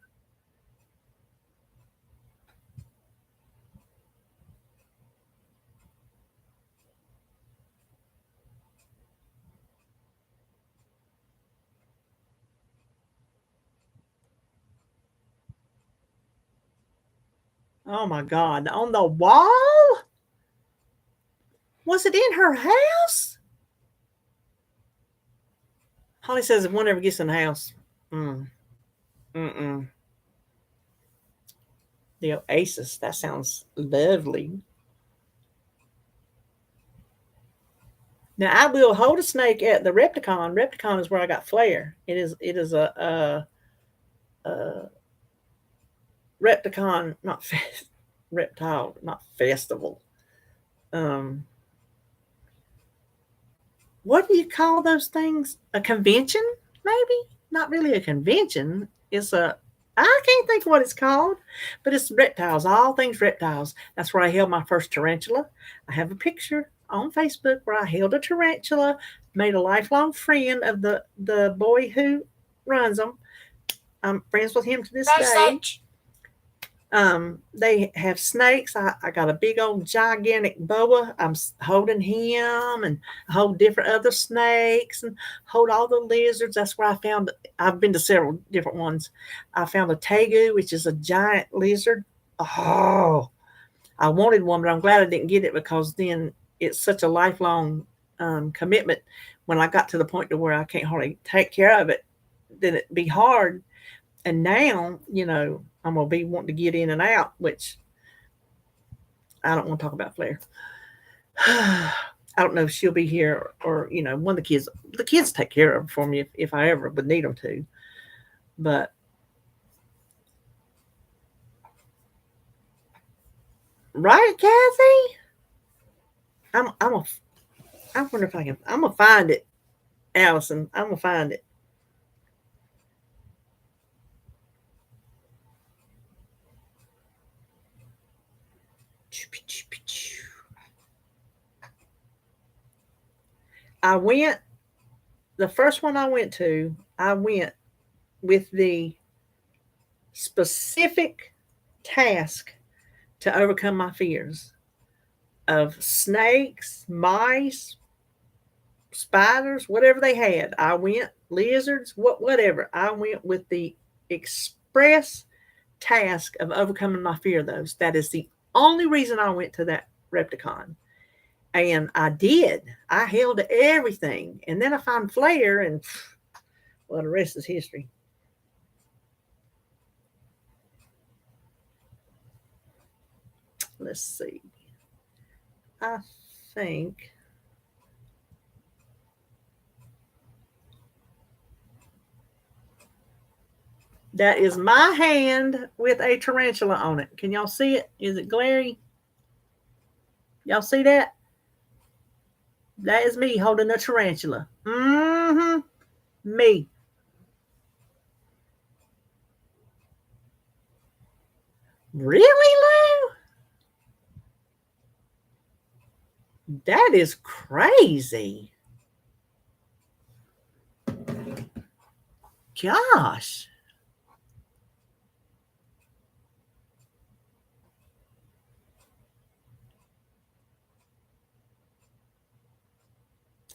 Speaker 1: Oh my God. On the wall? Was it in her house? Holly says if one ever gets in the house, mm, mm-mm. The Oasis. That sounds lovely. Now I will hold a snake at the Repticon. Repticon is where I got Flair. It is a Repticon, not reptile, not festival. What do you call those things? A convention, maybe? Not really a convention. It's a I can't think of what it's called, but it's reptiles, all things reptiles. That's where I held my first tarantula. I have a picture on Facebook where I held a tarantula, made a lifelong friend of the boy who runs them. I'm friends with him to this day. They have snakes. I got a big old gigantic boa. I'm holding him and I hold different other snakes and hold all the lizards. That's where I found. I've been to several different ones. I found a tegu, which is a giant lizard. Oh, I wanted one, but I'm glad I didn't get it because then it's such a lifelong commitment. When I got to the point to where I can't hardly take care of it, then it'd be hard. And now, I'm gonna be wanting to get in and out, which I don't want to talk about Flair. I don't know if she'll be here or one of the kids. The kids take care of her for me if I ever would need them to. But right, Kathy? I wonder if I can. I'm gonna find it, Allison. I'm gonna find it. I went. The first one I went with the specific task to overcome my fears of snakes, mice, spiders, whatever they had. I went lizards, whatever. I went with the express task of overcoming my fear of those. That is the only reason I went to that Repticon. And I did. I held everything. And then I found Flair, and well, the rest is history. Let's see. I think that is my hand with a tarantula on it. Can y'all see it? Is it glary? Y'all see that? That is me holding a tarantula. Mm-hmm. Me. Really, Lou? That is crazy. Gosh.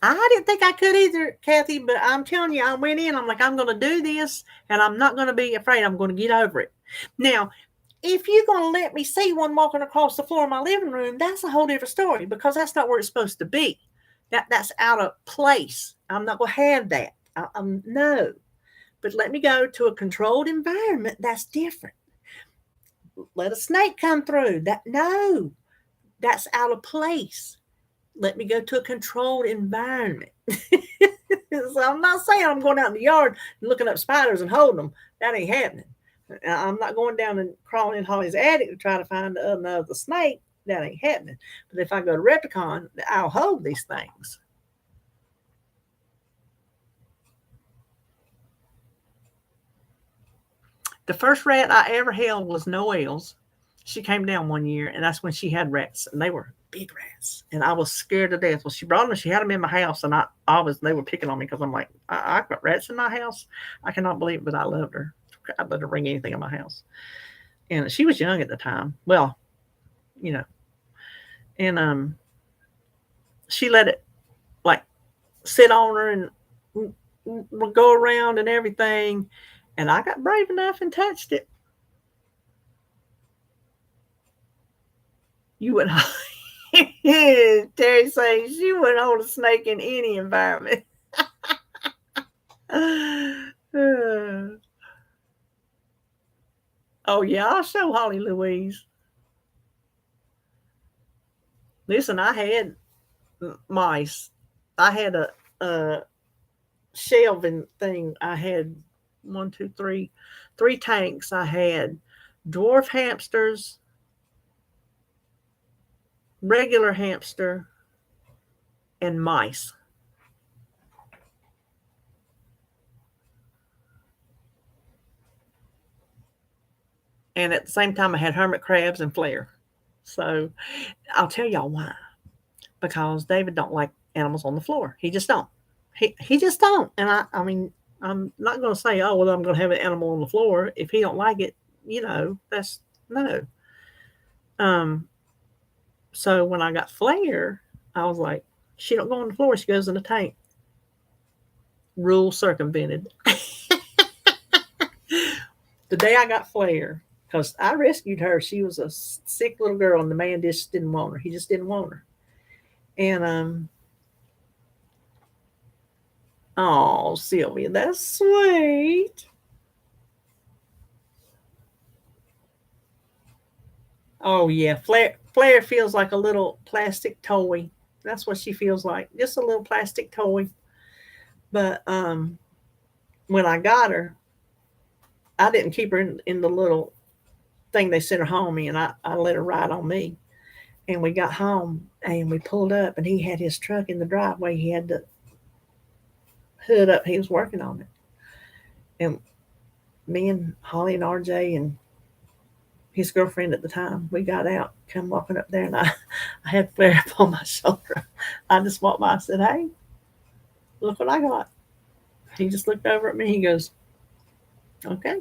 Speaker 1: I didn't think I could either, Kathy, but I'm telling you, I went in, I'm like, I'm going to do this, and I'm not going to be afraid. I'm going to get over it. Now, if you're going to let me see one walking across the floor of my living room, that's a whole different story because that's not where it's supposed to be. That's out of place. I'm not going to have that. No. But let me go to a controlled environment. That's different. Let a snake come through. No, that's out of place. Let me go to a controlled environment. So I'm not saying I'm going out in the yard and looking up spiders and holding them. That ain't happening. I'm not going down and crawling in Holly's attic to try to find the snake. That ain't happening. But if I go to Repticon, I'll hold these things. The first rat I ever held was Noelle's. She came down one year, and that's when she had rats, and they were big rats, and I was scared to death. Well, she brought them, she had them in my house, and they were picking on me because I'm like, I've got rats in my house. I cannot believe it, but I loved her. I'd let her bring anything in my house. And she was young at the time. Well, and she let it like sit on her and go around and everything. And I got brave enough and touched it. You would Terry saying she wouldn't hold a snake in any environment. Oh yeah, I'll show Holly Louise. Listen, I had mice. I had a shelving thing. I had three tanks. I had dwarf hamsters, regular hamster, and mice. And at the same time, I had hermit crabs and flare. So I'll tell y'all why. Because David don't like animals on the floor. He just don't. He just don't. And I mean, I'm not going to say, oh well, I'm going to have an animal on the floor if he don't like it. That's no. Um. So when I got Flare, I was like, she don't go on the floor. She goes in the tank. Rule circumvented. The day I got Flare, because I rescued her, she was a sick little girl, and the man just didn't want her. He just didn't want her. And oh, Sylvia, that's sweet. Oh yeah, Flare feels like a little plastic toy. That's what she feels like, just a little plastic toy. But when I got her, I didn't keep her in the little thing they sent her home in. I let her ride on me. And we got home and we pulled up, and he had his truck in the driveway. He had the hood up. He was working on it. And me and Holly and RJ and his girlfriend at the time, we got out, come walking up there, and I had Flare up on my shoulder. I just walked by and said, hey, look what I got. He just looked over at me. He goes, okay.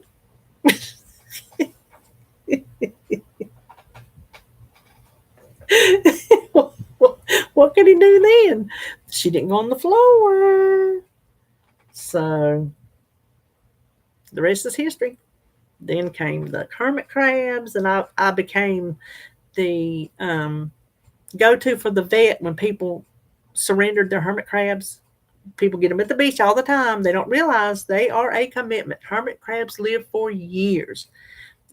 Speaker 1: What could he do then? She didn't go on the floor. So the rest is history. Then came the hermit crabs, and I became the go-to for the vet when people surrendered their hermit crabs. People get them at the beach all the time. They don't realize they are a commitment. Hermit crabs live for years.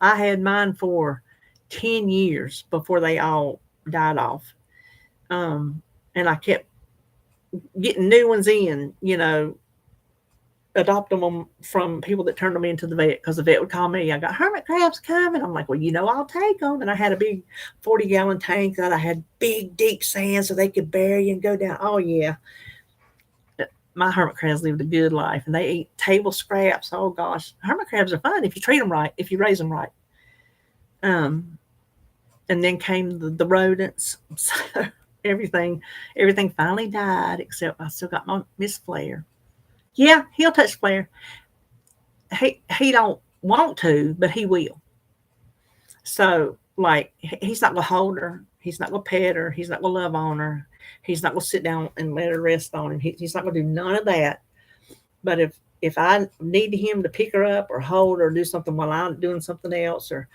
Speaker 1: I had mine for 10 years before they all died off. And I kept getting new ones in, adopting them from people that turned them into the vet, because the vet would call me. I got hermit crabs coming. I'm like, well, I'll take them. And I had a big 40-gallon tank that I had big, deep sand so they could bury and go down. Oh, yeah. My hermit crabs lived a good life, and they eat table scraps. Oh, gosh. Hermit crabs are fun if you treat them right, if you raise them right. And then came the rodents. So everything finally died, except I still got my Miss Flare. Yeah, he'll touch Flare. He don't want to, but he will. So like he's not gonna hold her, he's not gonna pet her, he's not gonna love on her, he's not gonna sit down and let her rest on him. He's not gonna do none of that. But if I need him to pick her up or hold her or do something while I'm doing something else, or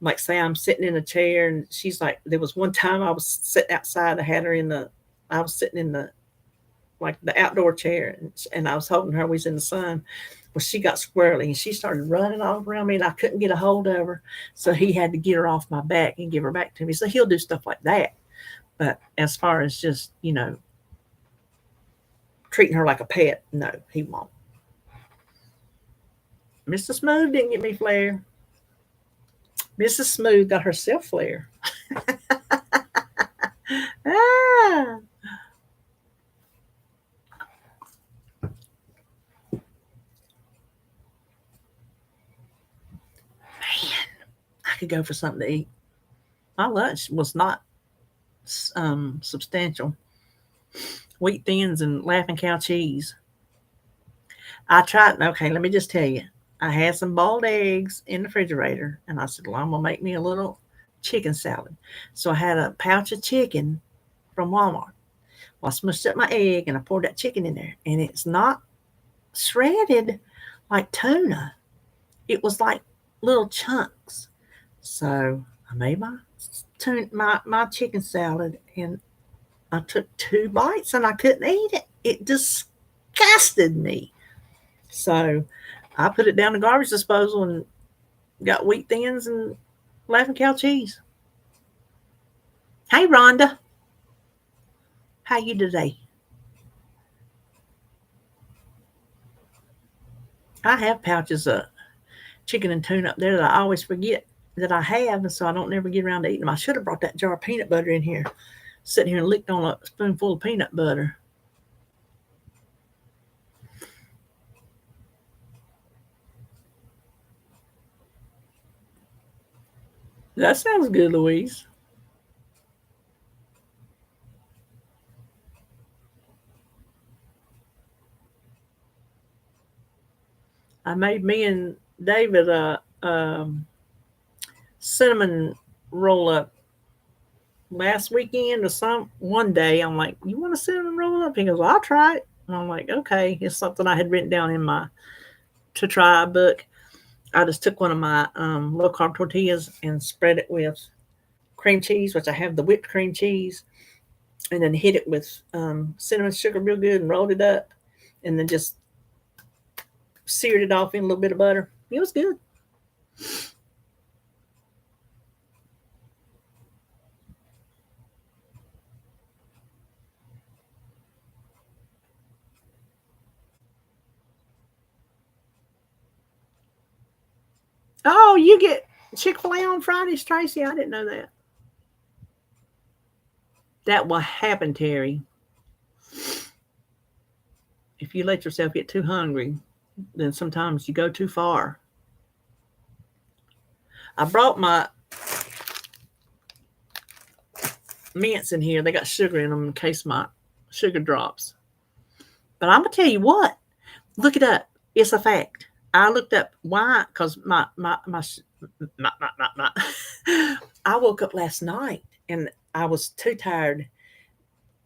Speaker 1: like say I'm sitting in a chair and she's like, there was one time I was sitting outside, I was sitting in the like the outdoor chair, and I was holding her. We was in the sun. Well, she got squirrely and she started running all around me, and I couldn't get a hold of her. So he had to get her off my back and give her back to me. So he'll do stuff like that. But as far as just, treating her like a pet, no, he won't. Mr. Smooth didn't get me Flare. Mrs. Smooth got herself Flare. Ah. I could go for something to eat. My lunch was not substantial. Wheat thins and Laughing Cow cheese. I tried. Okay, let me just tell you. I had some boiled eggs in the refrigerator, and I said, well, I'm going to make me a little chicken salad. So I had a pouch of chicken from Walmart. Well, I smushed up my egg, and I poured that chicken in there, and it's not shredded like tuna. It was like little chunks. So I made my chicken salad, and I took 2 bites, and I couldn't eat it. It disgusted me. So I put it down the garbage disposal and got wheat thins and Laughing Cow cheese. Hey, Rhonda. How you today? I have pouches of chicken and tuna up there that I always forget that I have, and so I don't never get around to eating them. I should have brought that jar of peanut butter in here, sitting here and licked on a spoonful of peanut butter. That sounds good, Louise. I made me and David a cinnamon roll up last weekend or some one day. I'm like, "You want a cinnamon roll up?" He goes, "Well, I'll try it." And I'm like, "Okay." It's something I had written down in my to try book. I just took one of my low carb tortillas and spread it with cream cheese, which I have the whipped cream cheese, and then hit it with cinnamon sugar real good and rolled it up, and then just seared it off in a little bit of butter. It was good. Oh, you get Chick-fil-A on Fridays, Tracy? I didn't know that. That will happen, Terry. If you let yourself get too hungry, then sometimes you go too far. I brought my mints in here. They got sugar in them in case my sugar drops. But I'm gonna tell you what. Look it up. It's a fact. I looked up why because my I woke up last night and I was too tired,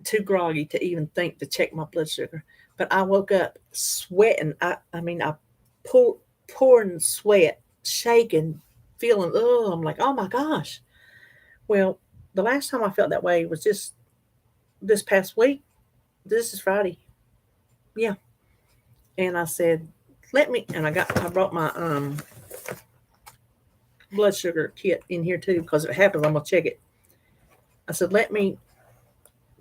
Speaker 1: too groggy to even think to check my blood sugar. But I woke up sweating. I pour, pouring sweat, shaking, feeling. Oh, I'm like, oh my gosh. Well, the last time I felt that way was just this past week. This is Friday. Yeah. And I said, let me, and I brought my blood sugar kit in here too, because if it happens, I'm going to check it. I said, let me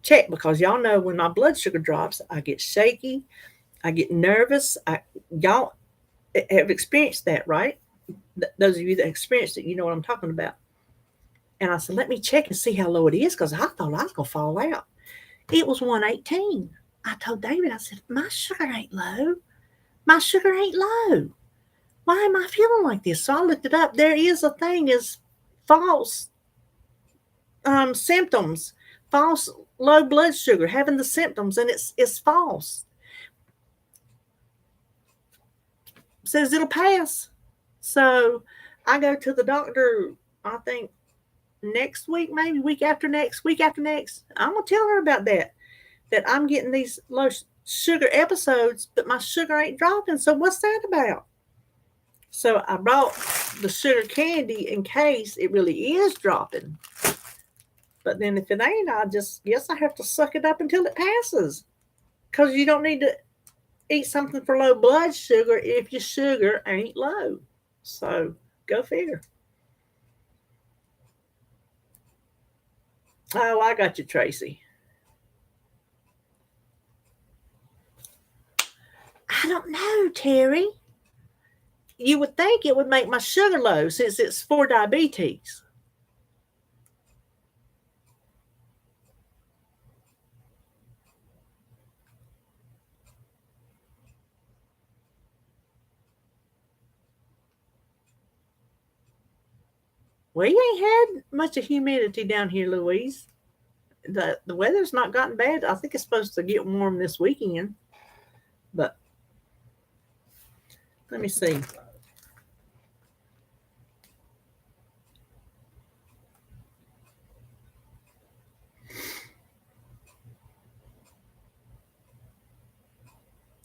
Speaker 1: check, because y'all know when my blood sugar drops, I get shaky, I get nervous. Y'all have experienced that, right? Those of you that experienced it, you know what I'm talking about. And I said, let me check and see how low it is, because I thought I was going to fall out. It was 118. I told David, I said, my sugar ain't low. My sugar ain't low. Why am I feeling like this? So I looked it up. There is a thing as false symptoms, false low blood sugar, having the symptoms, and it's false. It says it'll pass. So I go to the doctor, I think next week, maybe week after next. I'm gonna tell her about that. That I'm getting these low sugar episodes, but my sugar ain't dropping. So what's that about? So I brought the sugar candy in case it really is dropping. But then if it ain't, I just guess I have to suck it up until it passes. Because you don't need to eat something for low blood sugar if your sugar ain't low. So go figure. Oh, I got you, Tracy. I don't know, Terry. You would think it would make my sugar low since it's for diabetes. We ain't had much of humidity down here, Louise. The weather's not gotten bad. I think it's supposed to get warm this weekend. But let me see.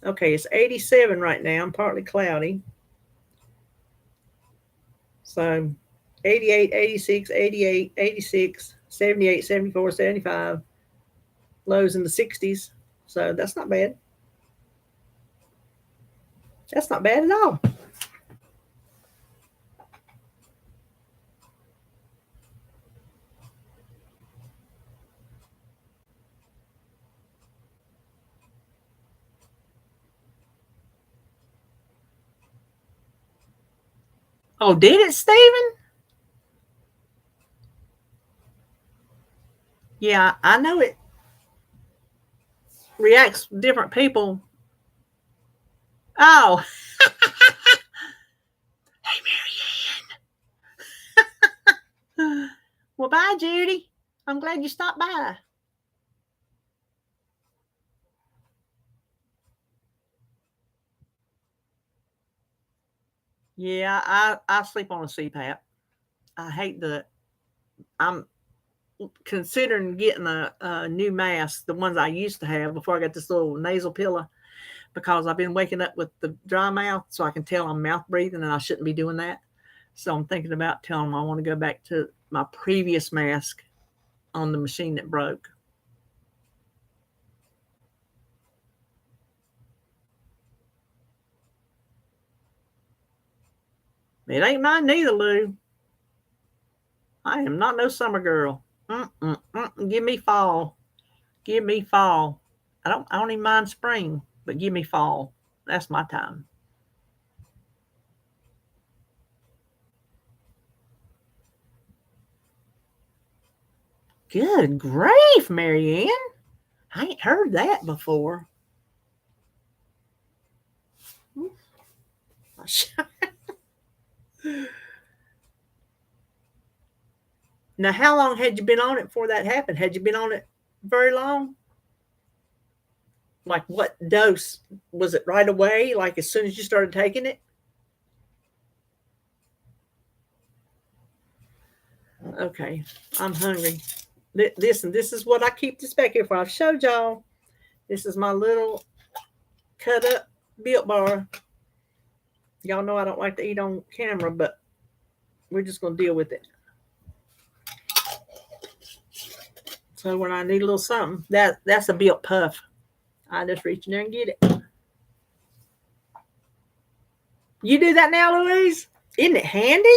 Speaker 1: Okay, it's 87 right now, partly cloudy. So 88, 86, 88, 86, 78, 74, 75. Lows in the 60s. So that's not bad. That's not bad at all. Oh, did it, Stephen? Yeah, I know it reacts different people. Oh, hey, Marianne. Well, bye, Judy. I'm glad you stopped by. Yeah, I sleep on a CPAP. I hate the. I'm considering getting a new mask, the ones I used to have before I got this little nasal pillow, because I've been waking up with the dry mouth, so I can tell I'm mouth breathing, and I shouldn't be doing that. So I'm thinking about telling them I want to go back to my previous mask on the machine that broke. It ain't mine neither, Lou. I am not no summer girl. Give me fall. Give me fall. I don't even mind spring, but give me fall. That's my time. Good grief, Marianne. I ain't heard that before. Now, how long had you been on it before that happened? Had you been on it very long? Like, what dose? Was it right away? Like, as soon as you started taking it? Okay, I'm hungry. This is what I keep this back here for. I've showed y'all. This is my little cut up Built Bar. Y'all know I don't like to eat on camera, but we're just going to deal with it. So when I need a little something, that's a Built Puff. I just reach in there and get it. You do that now, Louise? Isn't it handy?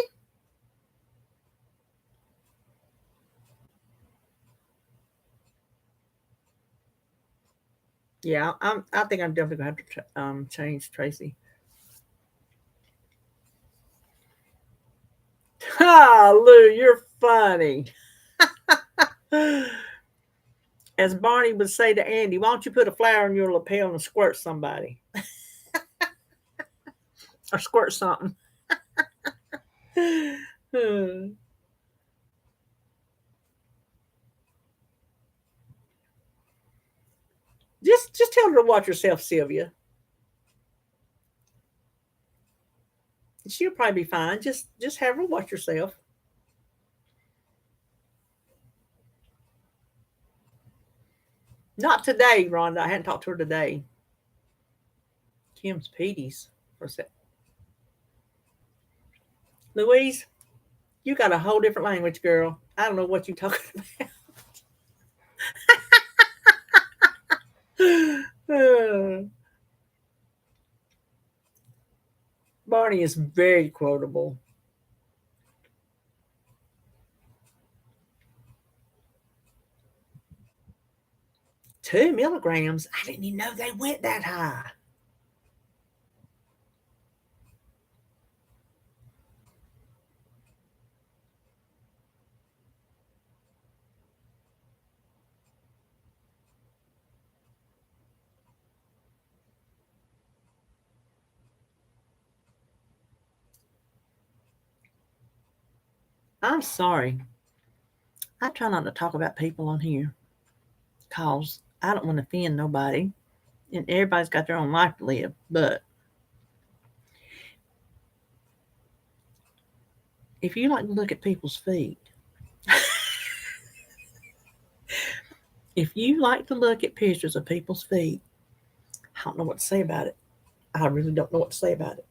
Speaker 1: Yeah, I think I'm definitely going to have to change Tracy. Ah, Lou, you're funny. As Barney would say to Andy, why don't you put a flower in your lapel and squirt somebody? Or squirt something. Just tell her to watch herself, Sylvia. She'll probably be fine. Just have her watch herself. Not today, Rhonda. I hadn't talked to her today. Kim's Petey's for a sec. Louise, you got a whole different language, girl. I don't know what you're talking about. Barney is very quotable. 2 milligrams? I didn't even know they went that high. I'm sorry. I try not to talk about people on here because I don't want to offend nobody. And everybody's got their own life to live. But if you like to look at people's feet, if you like to look at pictures of people's feet, I don't know what to say about it. I really don't know what to say about it.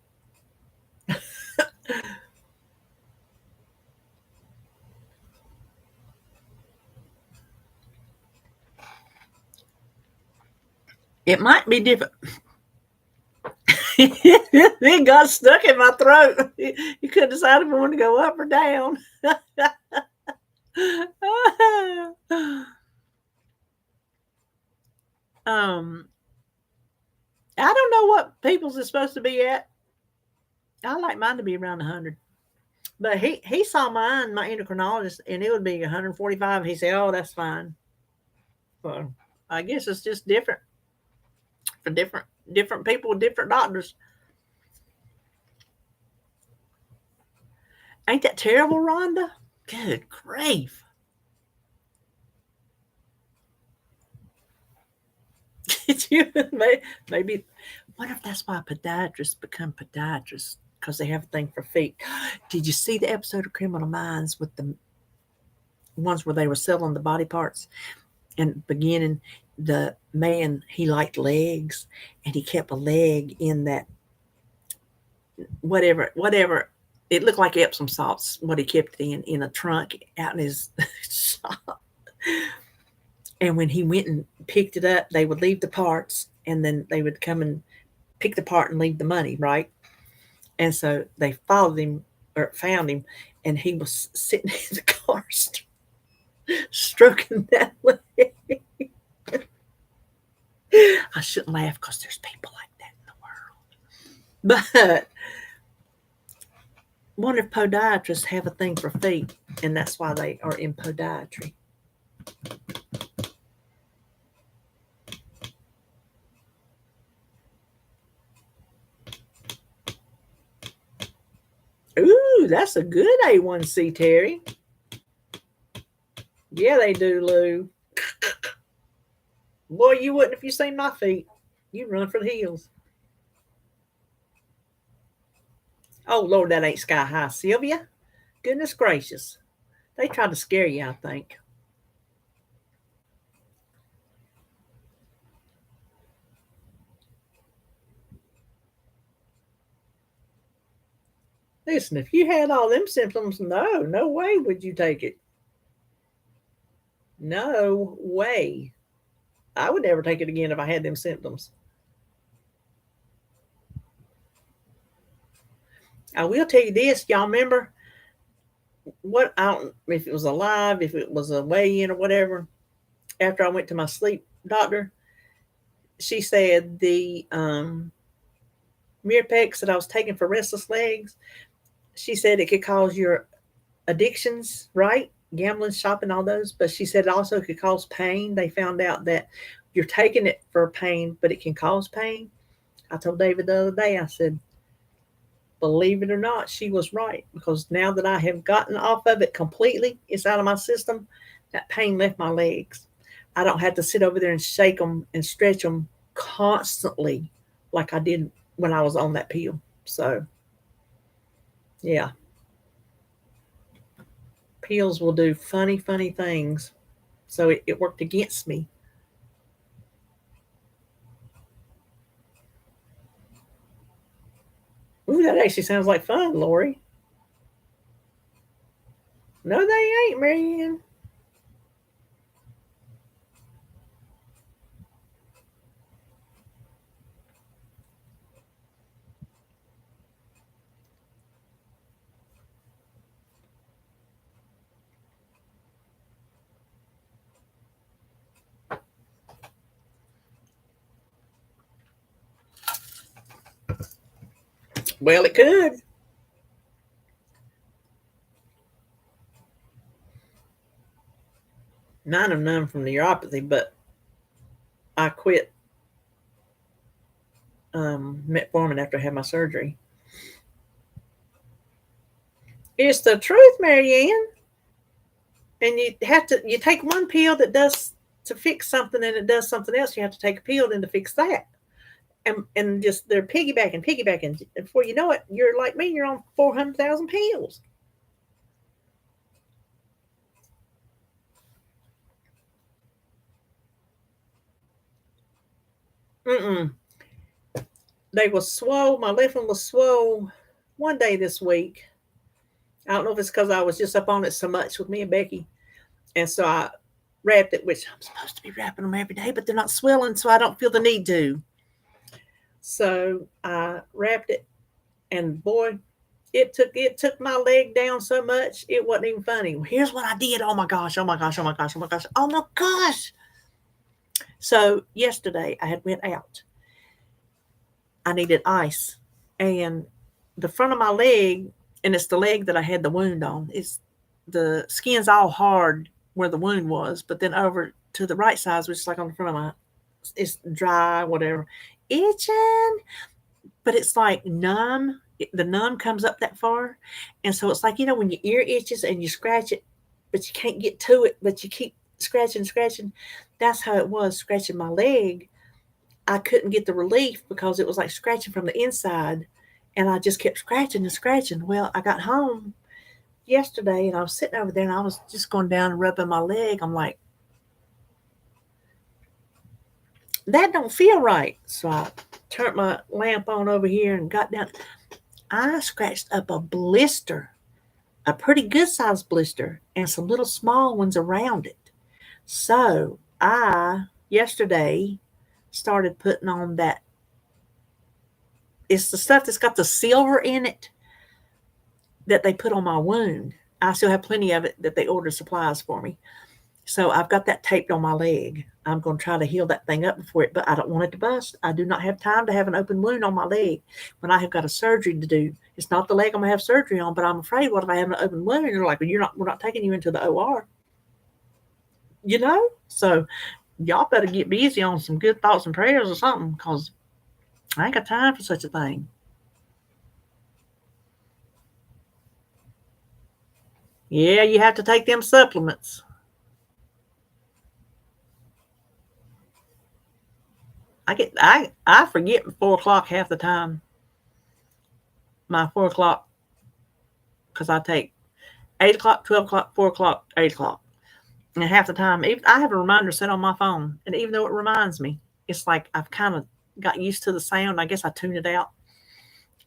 Speaker 1: It might be different. It got stuck in my throat. You couldn't decide if I wanted to go up or down. um, I don't know what people's is supposed to be at. I like mine to be around 100. But he saw mine, my endocrinologist, and it would be 145. He said, "Oh, that's fine." So I guess it's just different for different people with different doctors. Ain't that terrible, Rhonda? Good grief. Maybe, what if that's why podiatrists become podiatrists? Because they have a thing for feet. Did you see the episode of Criminal Minds with the ones where they were selling the body parts? And beginning, the man, he liked legs, and he kept a leg in that whatever. It looked like Epsom salts, what he kept it in a trunk out in his shop. And when he went and picked it up, they would leave the parts, and then they would come and pick the part and leave the money, right? And so they followed him or found him, and he was sitting in the car stroking that leg. I shouldn't laugh because there's people like that in the world. But wonder if podiatrists have a thing for feet, and that's why they are in podiatry. Ooh, that's a good A1C, Terry. Yeah, they do, Lou. Boy, you wouldn't if you seen my feet. You'd run for the hills. Oh, Lord, that ain't Sky High, Sylvia. Goodness gracious. They tried to scare you, I think. Listen, if you had all them symptoms, no way would you take it. No way. I would never take it again if I had them symptoms. I will tell you this, y'all remember what, I don't if it was alive, if it was a weigh-in or whatever, after I went to my sleep doctor, she said the Mirapex that I was taking for restless legs, she said it could cause your addictions, right? Gambling, shopping, all those. But she said it also could cause pain. They found out that you're taking it for pain, but it can cause pain. I told David the other day, I said, believe it or not, she was right. Because now that I have gotten off of it completely, it's out of my system, that pain left my legs. I don't have to sit over there and shake them and stretch them constantly like I did when I was on that pill. So, yeah. Pills will do funny things. So it worked against me. Ooh, that actually sounds like fun, Lori. No, they ain't, Marianne. Well, it could. Mine are none from neuropathy, but I quit metformin after I had my surgery. It's the truth, Marianne. And you take one pill that does to fix something and it does something else. You have to take a pill then to fix that. And just they're piggybacking. And before you know it, you're like me, you're on 400,000 pills. Mm-mm. They were swole. My left one was swole one day this week. I don't know if it's because I was just up on it so much with me and Becky. And so I wrapped it, which I'm supposed to be wrapping them every day, but they're not swelling, so I don't feel the need to. So I wrapped it, and boy, it took my leg down so much, it wasn't even funny. Here's what I did. Oh my gosh. So yesterday I had went out. I needed ice. And the front of my leg, and it's the leg that I had the wound on, the skin's all hard where the wound was, but then over to the right side, which is like on the front of my, it's dry, whatever, itching, but it's like numb. The numb comes up that far. And so it's like, when your ear itches and you scratch it, but you can't get to it, but you keep scratching, scratching. That's how it was scratching my leg. I couldn't get the relief because it was like scratching from the inside. And I just kept scratching and scratching. Well, I got home yesterday and I was sitting over there and I was just going down and rubbing my leg. I'm like, that don't feel right. So I turned my lamp on over here and got down. I scratched up a blister, a pretty good sized blister, and some little small ones around it. So I yesterday started putting on that. It's the stuff that's got the silver in it that they put on my wound. I still have plenty of it that they ordered supplies for me. So I've got that taped on my leg. I'm going to try to heal that thing up before it, but I don't want it to bust. I do not have time to have an open wound on my leg when I have got a surgery to do. It's not the leg I'm going to have surgery on, but I'm afraid, what if I have an open wound? And they're like, well, we're not taking you into the OR. So y'all better get busy on some good thoughts and prayers or something, because I ain't got time for such a thing. Yeah, you have to take them supplements. I forget 4 o'clock half the time. My 4 o'clock, because I take 8 o'clock, 12 o'clock, 4 o'clock, 8 o'clock. And half the time, I have a reminder set on my phone. And even though it reminds me, it's like I've kind of got used to the sound. I guess I tune it out.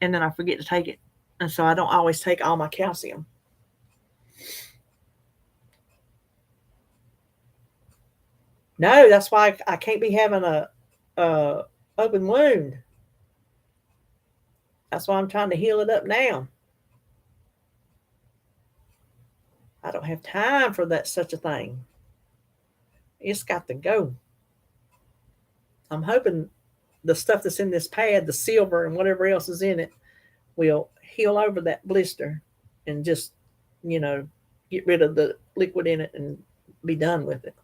Speaker 1: And then I forget to take it. And so I don't always take all my calcium. No, that's why I can't be having a open wound. That's why I'm trying to heal it up now. I don't have time for such a thing. It's got to go. I'm hoping the stuff that's in this pad, the silver and whatever else is in it, will heal over that blister and just, get rid of the liquid in it and be done with it.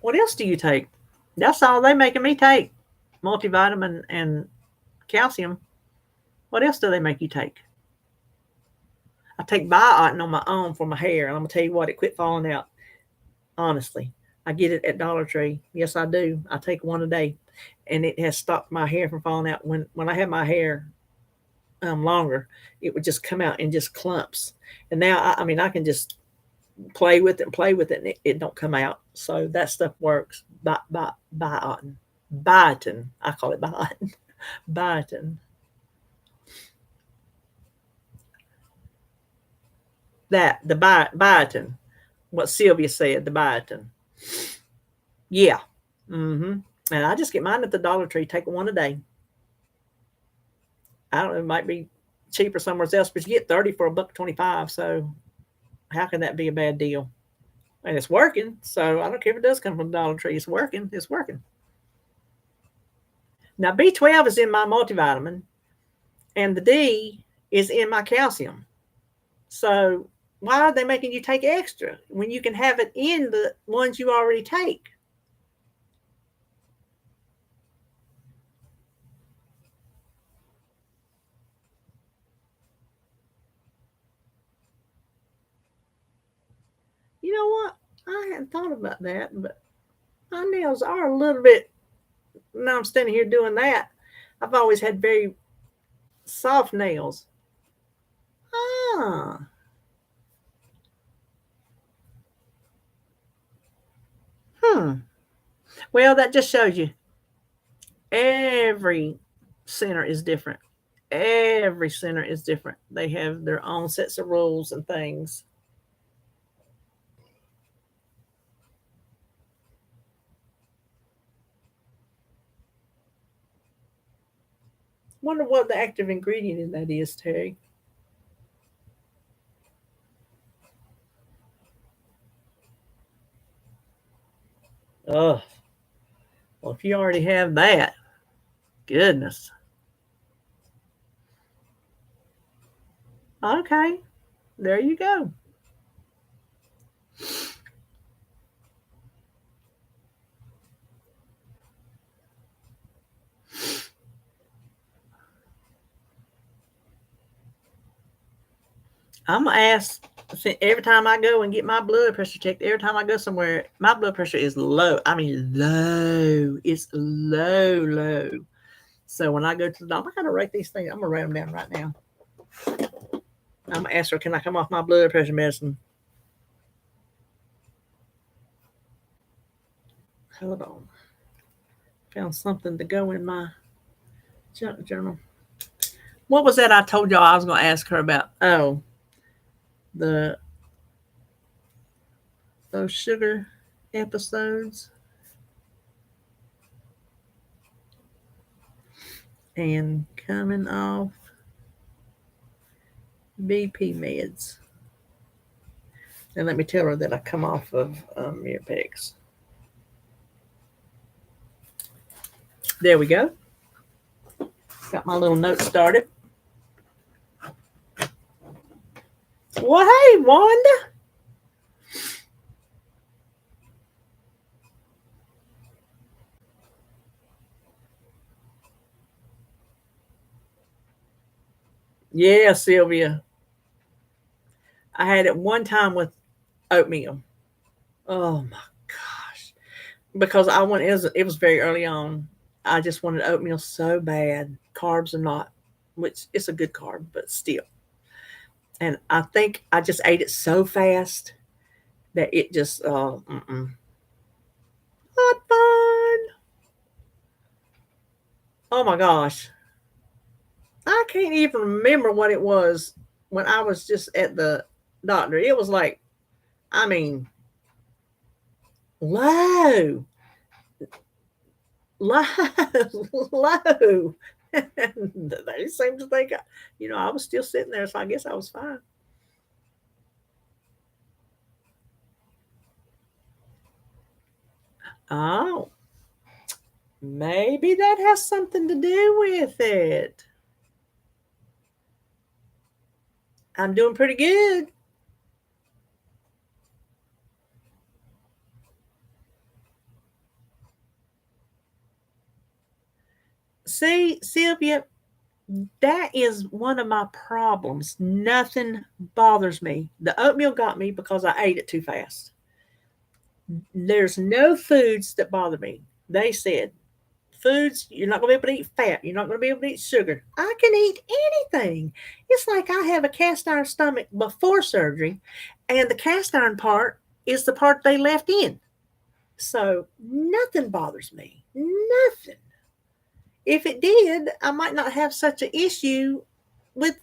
Speaker 1: What else do you take? That's all they making me take. Multivitamin and calcium. What else do they make you take? I take baack on my own for my hair, and I'm gonna tell you what, it quit falling out. Honestly, I get it at Dollar Tree. Yes, I do. I take one a day, and it has stopped my hair from falling out. When I had my hair longer, it would just come out in just clumps. And now, I can just play with it, and it don't come out. So that stuff works. Biotin. I call it biotin. Biotin. The biotin. What Sylvia said, the biotin. Yeah. Mm-hmm. And I just get mine at the Dollar Tree. Take one a day. I don't know. It might be cheaper somewhere else, but you get 30 for $1.25. So how can that be a bad deal? And it's working. So I don't care if it does come from the Dollar Tree. It's working. It's working. Now, B12 is in my multivitamin, and the D is in my calcium. So why are they making you take extra when you can have it in the ones you already take? You know what? I hadn't thought about that, but my nails are a little bit, now I'm standing here doing that. I've always had very soft nails. Ah. Well, that just shows you every center is different. Every center is different. They have their own sets of rules and things. Wonder what the active ingredient in that is, Terry. Oh, well, if you already have that, goodness. Okay. There you go. I'm gonna ask every time I go and get my blood pressure checked. Every time I go somewhere, my blood pressure is low. I mean, low. It's low, low. So when I go to the doctor, I gotta write these things. I'm gonna write them down right now. I'm gonna ask her, can I come off my blood pressure medicine? Hold on. Found something to go in my junk journal. What was that I told y'all I was gonna ask her about? Oh, the those sugar episodes and coming off BP meds. And let me tell her that I come off of Mirpex. There we go. Got my little note started. Well, hey, Wanda. Yeah, Sylvia. I had it one time with oatmeal. Oh my gosh. Because I went, it was very early on. I just wanted oatmeal so bad. Carbs are not, which it's a good carb, but still. And I think I just ate it so fast that it just, not fun. Oh my gosh. I can't even remember what it was when I was just at the doctor. It was like, I mean, low, low, low. They seemed to think, I was still sitting there, so I guess I was fine. Oh, maybe that has something to do with it. I'm doing pretty good. See, Sylvia, that is one of my problems. Nothing bothers me. The oatmeal got me because I ate it too fast. There's no foods that bother me. They said, foods, you're not going to be able to eat fat. You're not going to be able to eat sugar. I can eat anything. It's like I have a cast iron stomach before surgery, and the cast iron part is the part they left in. So nothing bothers me. Nothing. If it did, I might not have such an issue with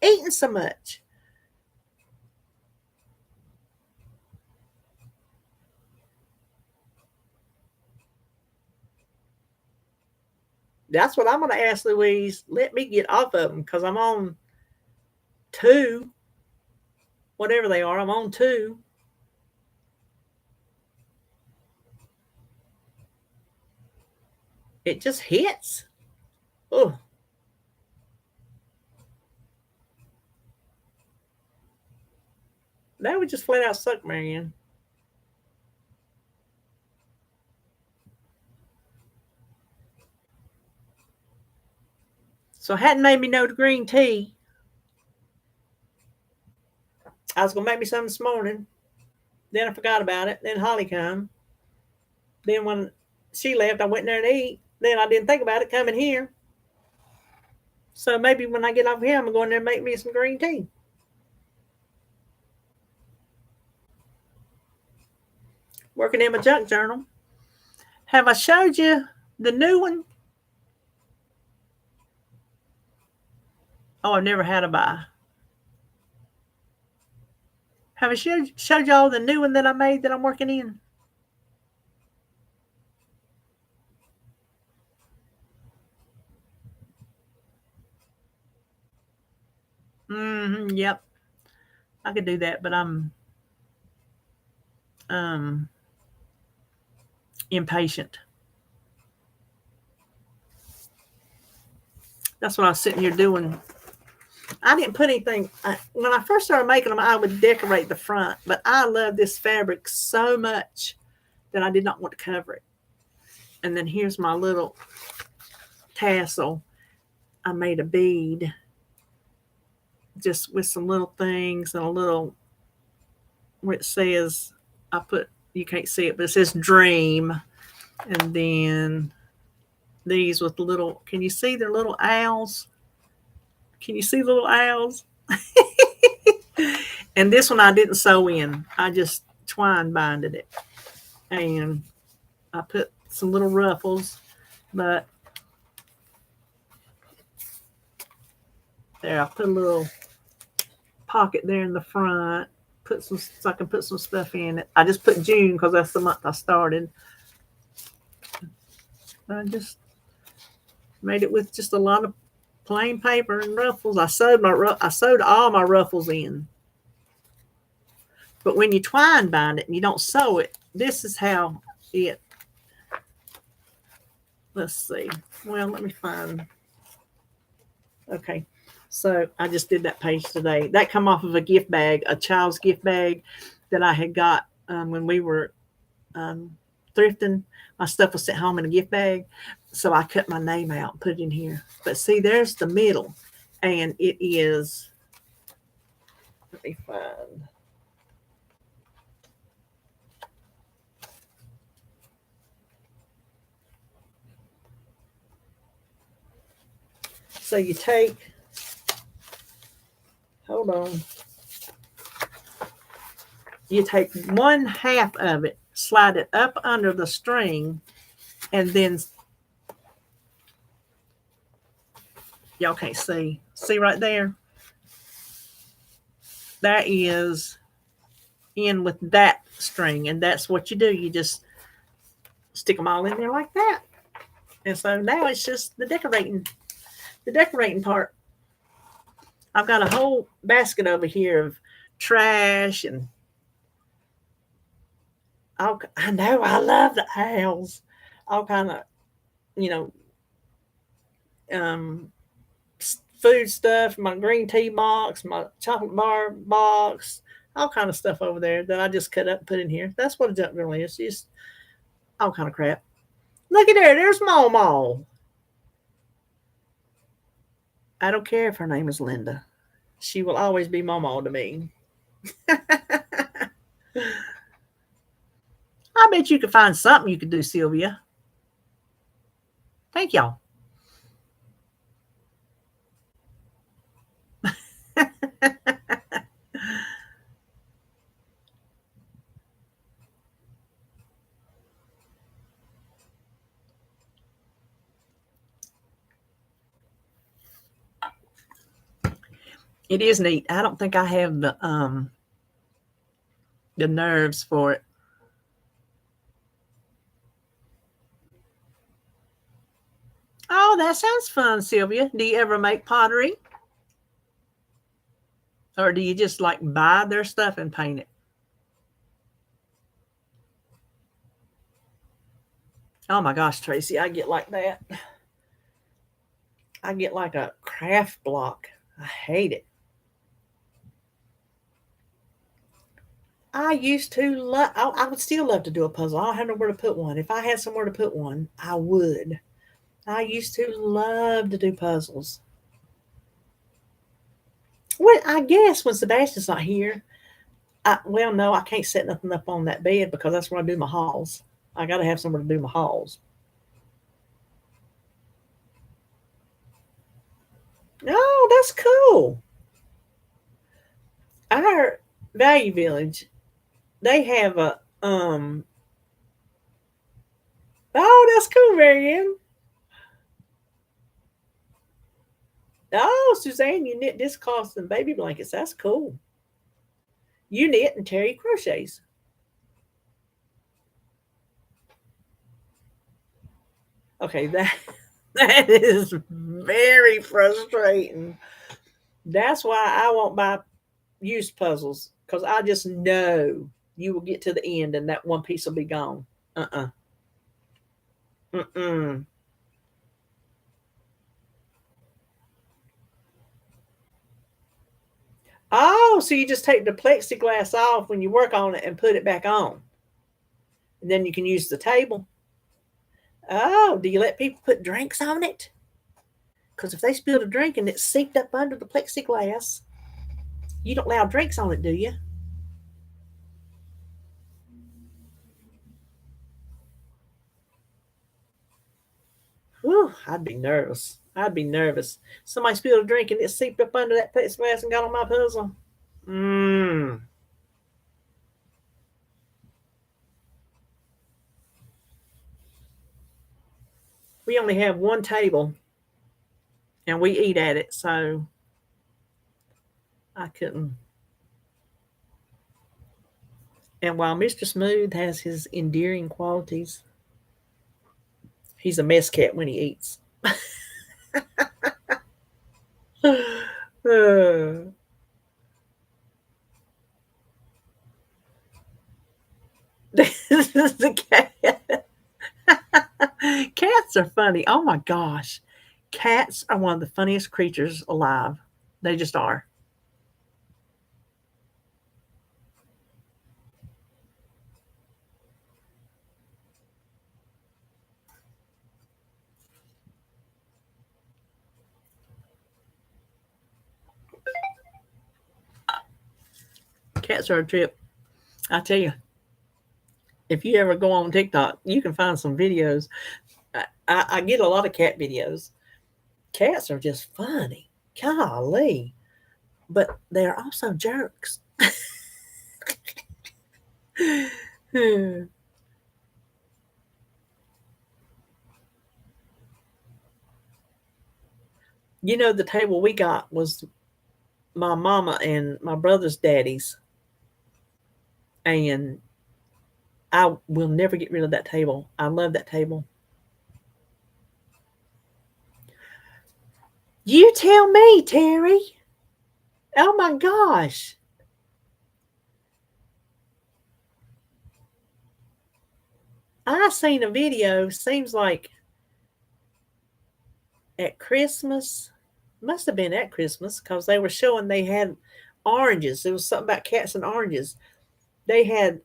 Speaker 1: eating so much. That's what I'm going to ask Louise. Let me get off of them because I'm on two, whatever they are. I'm on two. It just hits. Oh, that would just flat out suck, Marianne. So hadn't made me no green tea. I was gonna make me some this morning. Then I forgot about it. Then Holly come. Then when she left, I went in there to eat. Then I didn't think about it coming here. So maybe when I get off here, I'm gonna go in there and make me some green tea. Working in my junk journal. Have I showed you the new one? Oh, I've never had a buy. Have I showed y'all the new one that I made that I'm working in? Yep. I could do that, but I'm um impatient. That's what I was sitting here doing. I didn't put anything. When I first started making them, I would decorate the front, but I love this fabric so much that I did not want to cover it. And then here's my little tassel. I made a bead just with some little things and a little where it says, you can't see it, but it says dream. And then these with little, can you see their little owls? Can you see little owls? And this one I didn't sew in. I just twine binded it. And I put some little ruffles, but there, I put a little pocket there in the front, so I can put some stuff in it. I just put June because that's the month I started. I just made it with just a lot of plain paper and ruffles. I sewed all my ruffles in. But when you twine bind it and you don't sew it, this is how it. Let's see. Well, let me find. Okay. So I just did that page today. That come off of a gift bag, a child's gift bag that I had got when we were thrifting. My stuff was sent home in a gift bag. So I cut my name out and put it in here. But see, there's the middle. And it is, let me find. So you take, hold on. You take 1/2 of it, slide it up under the string, and then y'all can't see. See right there? That is in with that string, and that's what you do. You just stick them all in there like that. And so now it's just the decorating part. I've got a whole basket over here of trash and I know I love the owls. All kind of, you know, um, food stuff, my green tea box, my chocolate bar box, all kind of stuff over there that I just cut up and put in here. That's what a junk journal is. Just all kind of crap. Look at there. There's Momo. I don't care if her name is Linda. She will always be Momo to me. I bet you could find something you could do, Sylvia. Thank y'all. It is neat. I don't think I have the nerves for it. Oh, that sounds fun, Sylvia. Do you ever make pottery? Or do you just like buy their stuff and paint it? Oh my gosh, Tracy, I get like that. I get like a craft block. I hate it. I used to love, I would still love to do a puzzle. I don't have nowhere to put one. If I had somewhere to put one, I would. I used to love to do puzzles. Well, I guess when Sebastian's not here, well, no, I can't set nothing up on that bed because that's where I do my hauls. I got to have somewhere to do my hauls. Oh, that's cool. Our Value Village, they have a Oh, that's cool, Marianne. Oh, Suzanne, you knit discloths and baby blankets. That's cool. You knit and Terry crochets. Okay, that is very frustrating. That's why I won't buy used puzzles because I just know you will get to the end and that one piece will be gone. Uh-uh. Mm-mm. Oh, so you just take the plexiglass off when you work on it and put it back on. And then you can use the table. Oh, do you let people put drinks on it? Because if they spilled a drink and it's seeped up under the plexiglass, you don't allow drinks on it, do you? Whew, I'd be nervous. I'd be nervous. Somebody spilled a drink and it seeped up under that plexiglass and got on my puzzle. Mmm. We only have one table and we eat at it, so I couldn't. And while Mr. Smooth has his endearing qualities, he's a mess cat when he eats. Uh, the cat. Cats are funny. Oh my gosh. Cats are one of the funniest creatures alive. They just are. Cats are a trip. I tell you, if you ever go on TikTok, you can find some videos. I get a lot of cat videos. Cats are just funny. Golly. But they're also jerks. You know, the table we got was my mama and my brother's daddy's. And I will never get rid of that table. I love that table. You tell me, Terry. Oh my gosh. I seen a video, seems like at Christmas. Must have been at Christmas because they were showing they had oranges. It was something about cats and oranges. They had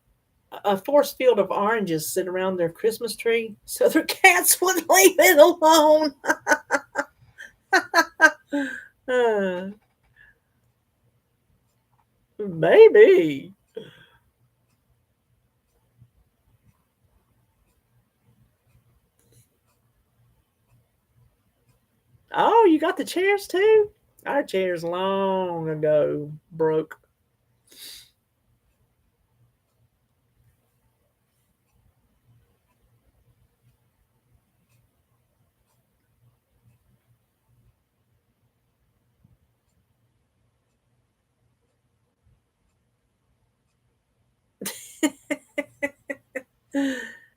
Speaker 1: a force field of oranges sitting around their Christmas tree so their cats would leave it alone. uh, maybe. Oh, you got the chairs too? Our chairs long ago broke.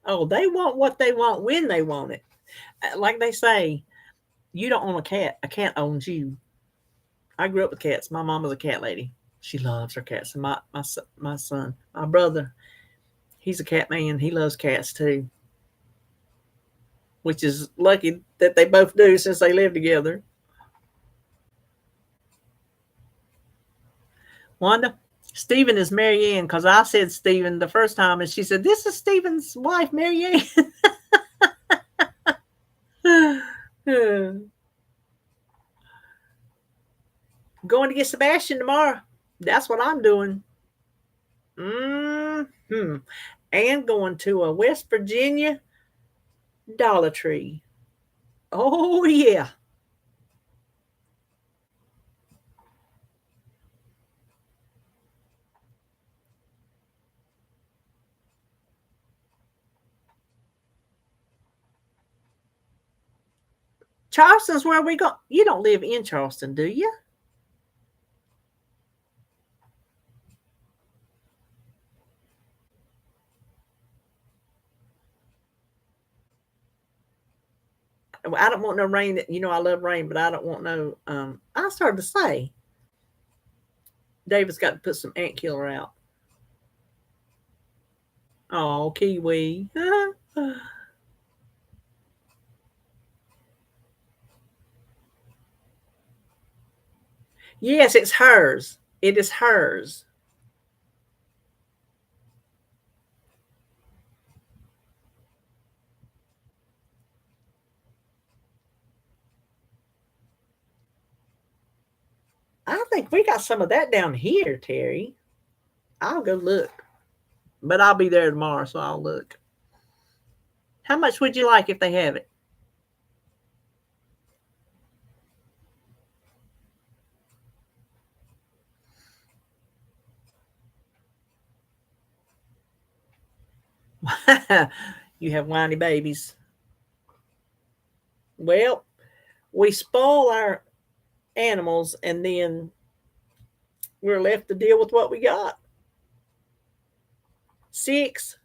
Speaker 1: Oh, they want what they want when they want it. Like they say, you don't own a cat. A cat owns you. I grew up with cats. My mom was a cat lady. She loves her cats. And my son, my brother, he's a cat man. He loves cats too, which is lucky that they both do since they live together. Wanda, Stephen is Mary Ann because I said Stephen the first time, and she said, "This is Stephen's wife, Mary Ann." Going to get Sebastian tomorrow. That's what I'm doing. Hmm. And going to a West Virginia Dollar Tree. Oh yeah. Charleston's where we go. You don't live in Charleston, do you? I don't want no rain. I love rain, but I don't want no. I started to say, David's got to put some ant killer out. Oh, Kiwi. Yes, it's hers. It is hers. I think we got some of that down here, Terry. I'll go look. But I'll be there tomorrow, so I'll look. How much would you like if they have it? You have whiny babies. Well, we spoil our animals and then we're left to deal with what we got. 6.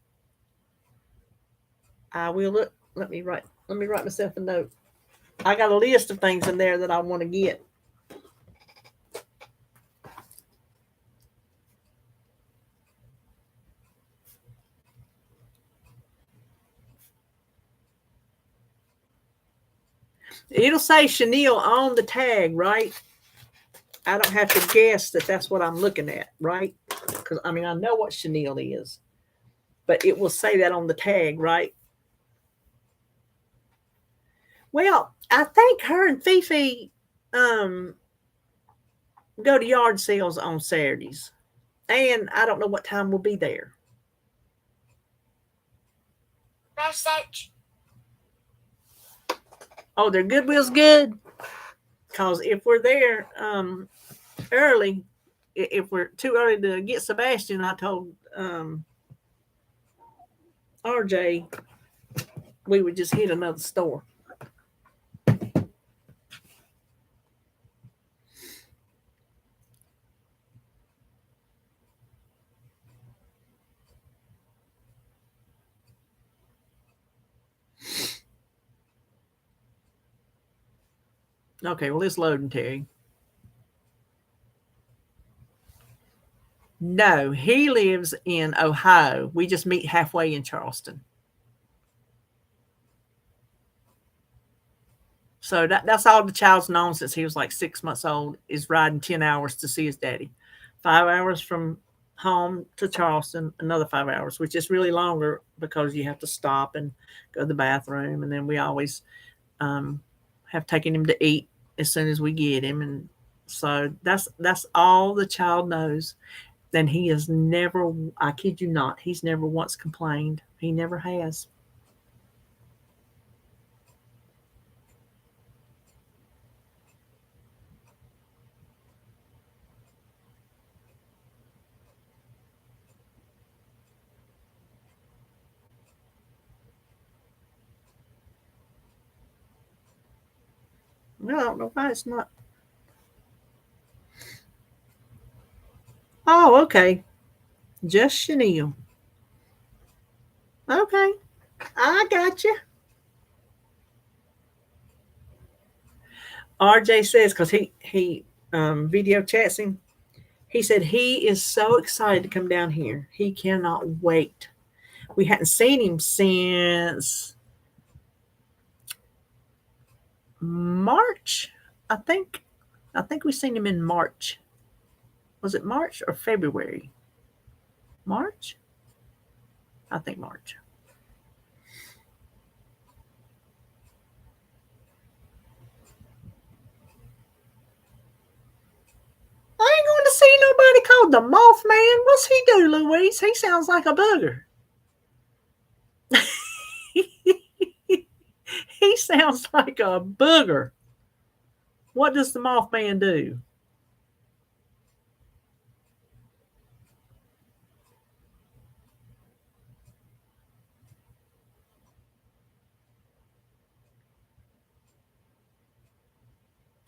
Speaker 1: I will look. Let me write myself a note. I got a list of things in there that I want to get. It'll say chenille on the tag, right? I don't have to guess that that's what I'm looking at, right? Because, I mean, I know what chenille is. But it will say that on the tag, right? Well, I think her and Fifi go to yard sales on Saturdays. And I don't know what time we'll be there.
Speaker 2: Message.
Speaker 1: Oh, their Goodwill's good. Because if we're there early, if we're too early to get Sebastian, I told RJ we would just hit another store. Okay, well, it's loading, Terry. No, he lives in Ohio. We just meet halfway in Charleston. So that's all the child's known since he was like 6 months old, is riding 10 hours to see his daddy. 5 hours from home to Charleston, another 5 hours, which is really longer because you have to stop and go to the bathroom. And then we always have taken him to eat as soon as we get him. And so that's all the child knows. Then he has never, I kid you not, he's never once complained. He never has. I don't know why it's not. Oh, okay. Just chenille. Okay. I got you. RJ says, because he video chats him, he said he is so excited to come down here. He cannot wait. We hadn't seen him since March, I think. I think we seen him in March. Was it March or February? March? I think March. I ain't going to see nobody called the Mothman. What's he do, Louise? He sounds like a booger. He sounds like a booger. What does the Mothman do?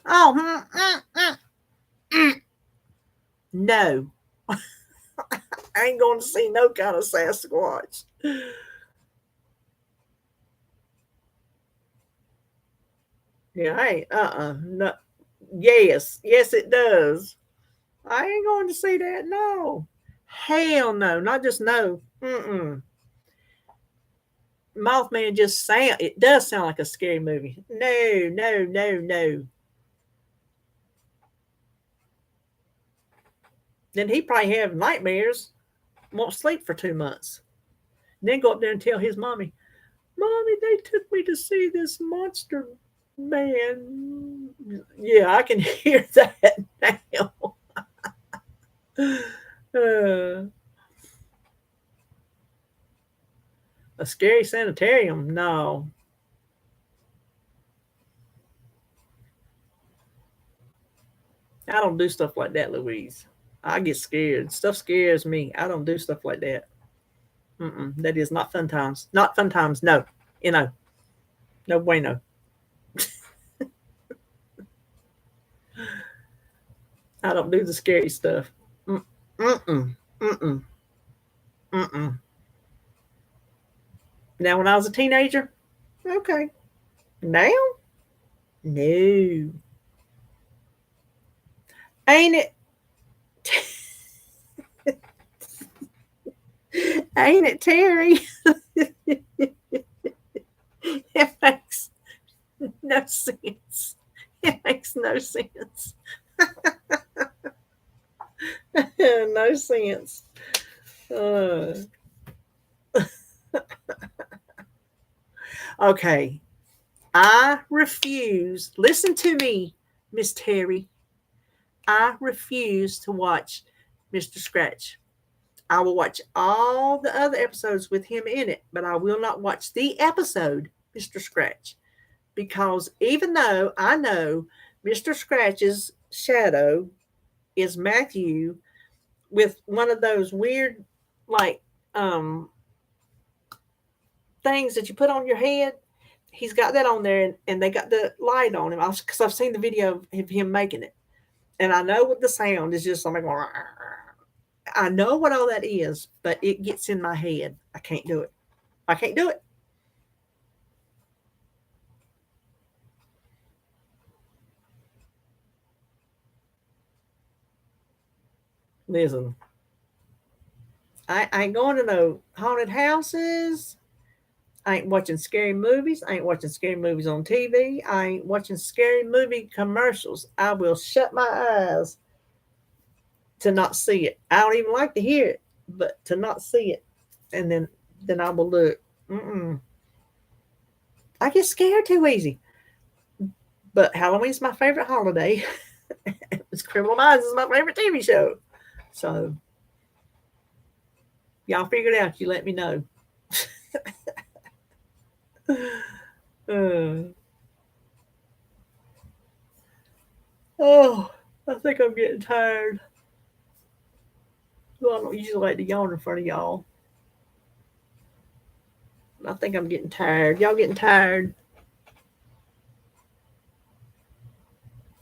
Speaker 1: Oh, no. I ain't going to see no kind of Sasquatch. Yeah, I ain't. No. Yes, it does. I ain't going to see that. No, hell no, not just no. Mothman just sound. It does sound like a scary movie. No, no, no, no. Then he probably have nightmares, won't sleep for 2 months. Then go up there and tell his mommy, Mommy, they took me to see this monster man. Yeah, I can hear that now. uh, a scary sanitarium? No. I don't do stuff like that, Louise. I get scared. Stuff scares me. I don't do stuff like that. That is not fun times. Not fun times. No. No bueno. I don't do the scary stuff. Mm-mm. Mm-mm. Mm-mm. Now, when I was a teenager, okay. Now, no. Ain't it? Ain't it, Terry? It makes no sense. It makes no sense. No sense. Okay. I refuse. Listen to me, Miss Terry. I refuse to watch Mr. Scratch. I will watch all the other episodes with him in it, but I will not watch the episode, Mr. Scratch, because even though I know Mr. Scratch's shadow is Matthew with one of those weird, like, things that you put on your head, he's got that on there, and they got the light on him because I've seen the video of him making it, and I know what the sound is just something. I know what all that is, but it gets in my head. I can't do it. I can't do it. Listen, I ain't going to no haunted houses. I ain't watching scary movies. I ain't watching scary movies on TV. I ain't watching scary movie commercials. I will shut my eyes to not see it. I don't even like to hear it, but to not see it, and then I will look. I get scared too easy. But Halloween's my favorite holiday. Criminal Minds is my favorite TV show. So y'all figure it out. You let me know. Oh, I think I'm getting tired. Well, I don't usually like to yawn in front of y'all. I think I'm getting tired. Y'all getting tired?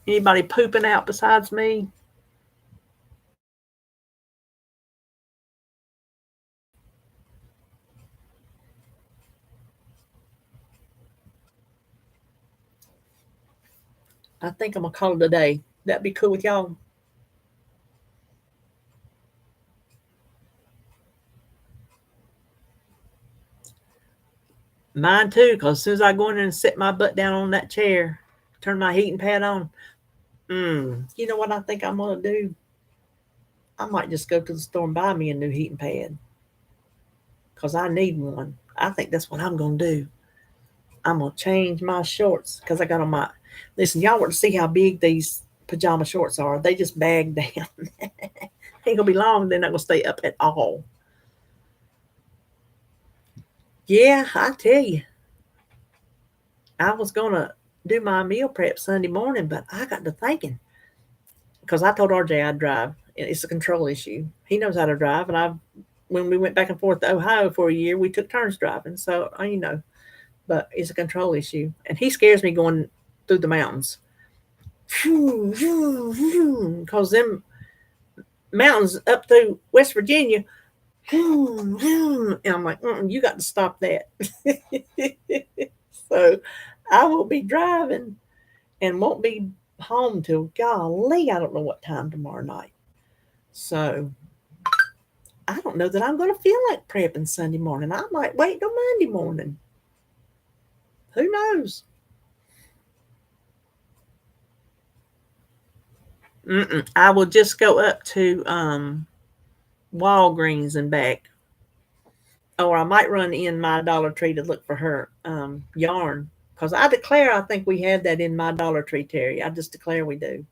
Speaker 1: Anybody pooping out besides me? I think I'm gonna call it a day. That'd be cool with y'all. Mine too, because as soon as I go in there and sit my butt down on that chair, turn my heating pad on, you know what I think I'm gonna do? I might just go to the store and buy me a new heating pad because I need one. I think that's what I'm gonna do. I'm gonna change my shorts because I got on my. Listen, y'all want to see how big these pajama shorts are? They just bag down. Ain't gonna be long. They're not gonna stay up at all. Yeah, I tell you, I was gonna do my meal prep Sunday morning, but I got to thinking because I told RJ I'd drive. It's a control issue. He knows how to drive, and when we went back and forth to Ohio for a year, we took turns driving. So but it's a control issue, and he scares me going through the mountains. Because them mountains up through West Virginia, and I'm like, you got to stop that. So I will be driving and won't be home till golly, I don't know what time tomorrow night. So I don't know that I'm going to feel like prepping Sunday morning. I might wait till Monday morning. Who knows? I will just go up to Walgreens and back. Or I might run in my Dollar Tree to look for her yarn. Because I declare I think we have that in my Dollar Tree, Terry. I just declare we do.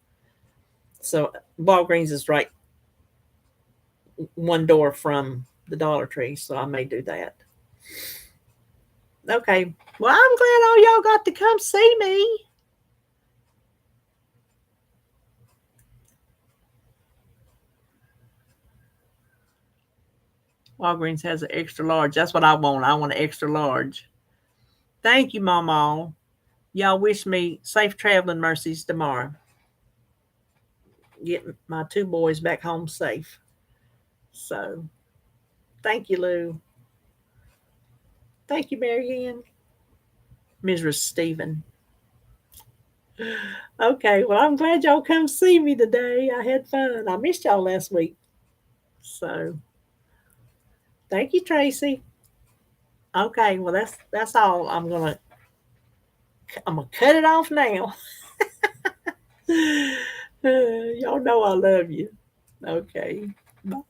Speaker 1: So Walgreens is right one door from the Dollar Tree, so I may do that. Okay. Well, I'm glad all y'all got to come see me. Walgreens has an extra large. That's what I want. I want an extra large. Thank you, Mama. Y'all wish me safe traveling mercies tomorrow. Get my two boys back home safe. So, thank you, Lou. Thank you, Marianne. Mrs. Stephen. Okay, well, I'm glad y'all come see me today. I had fun. I missed y'all last week. So, thank you, Tracy. Okay, well, that's all. I'm gonna cut it off now. Y'all know I love you. Okay. Bye.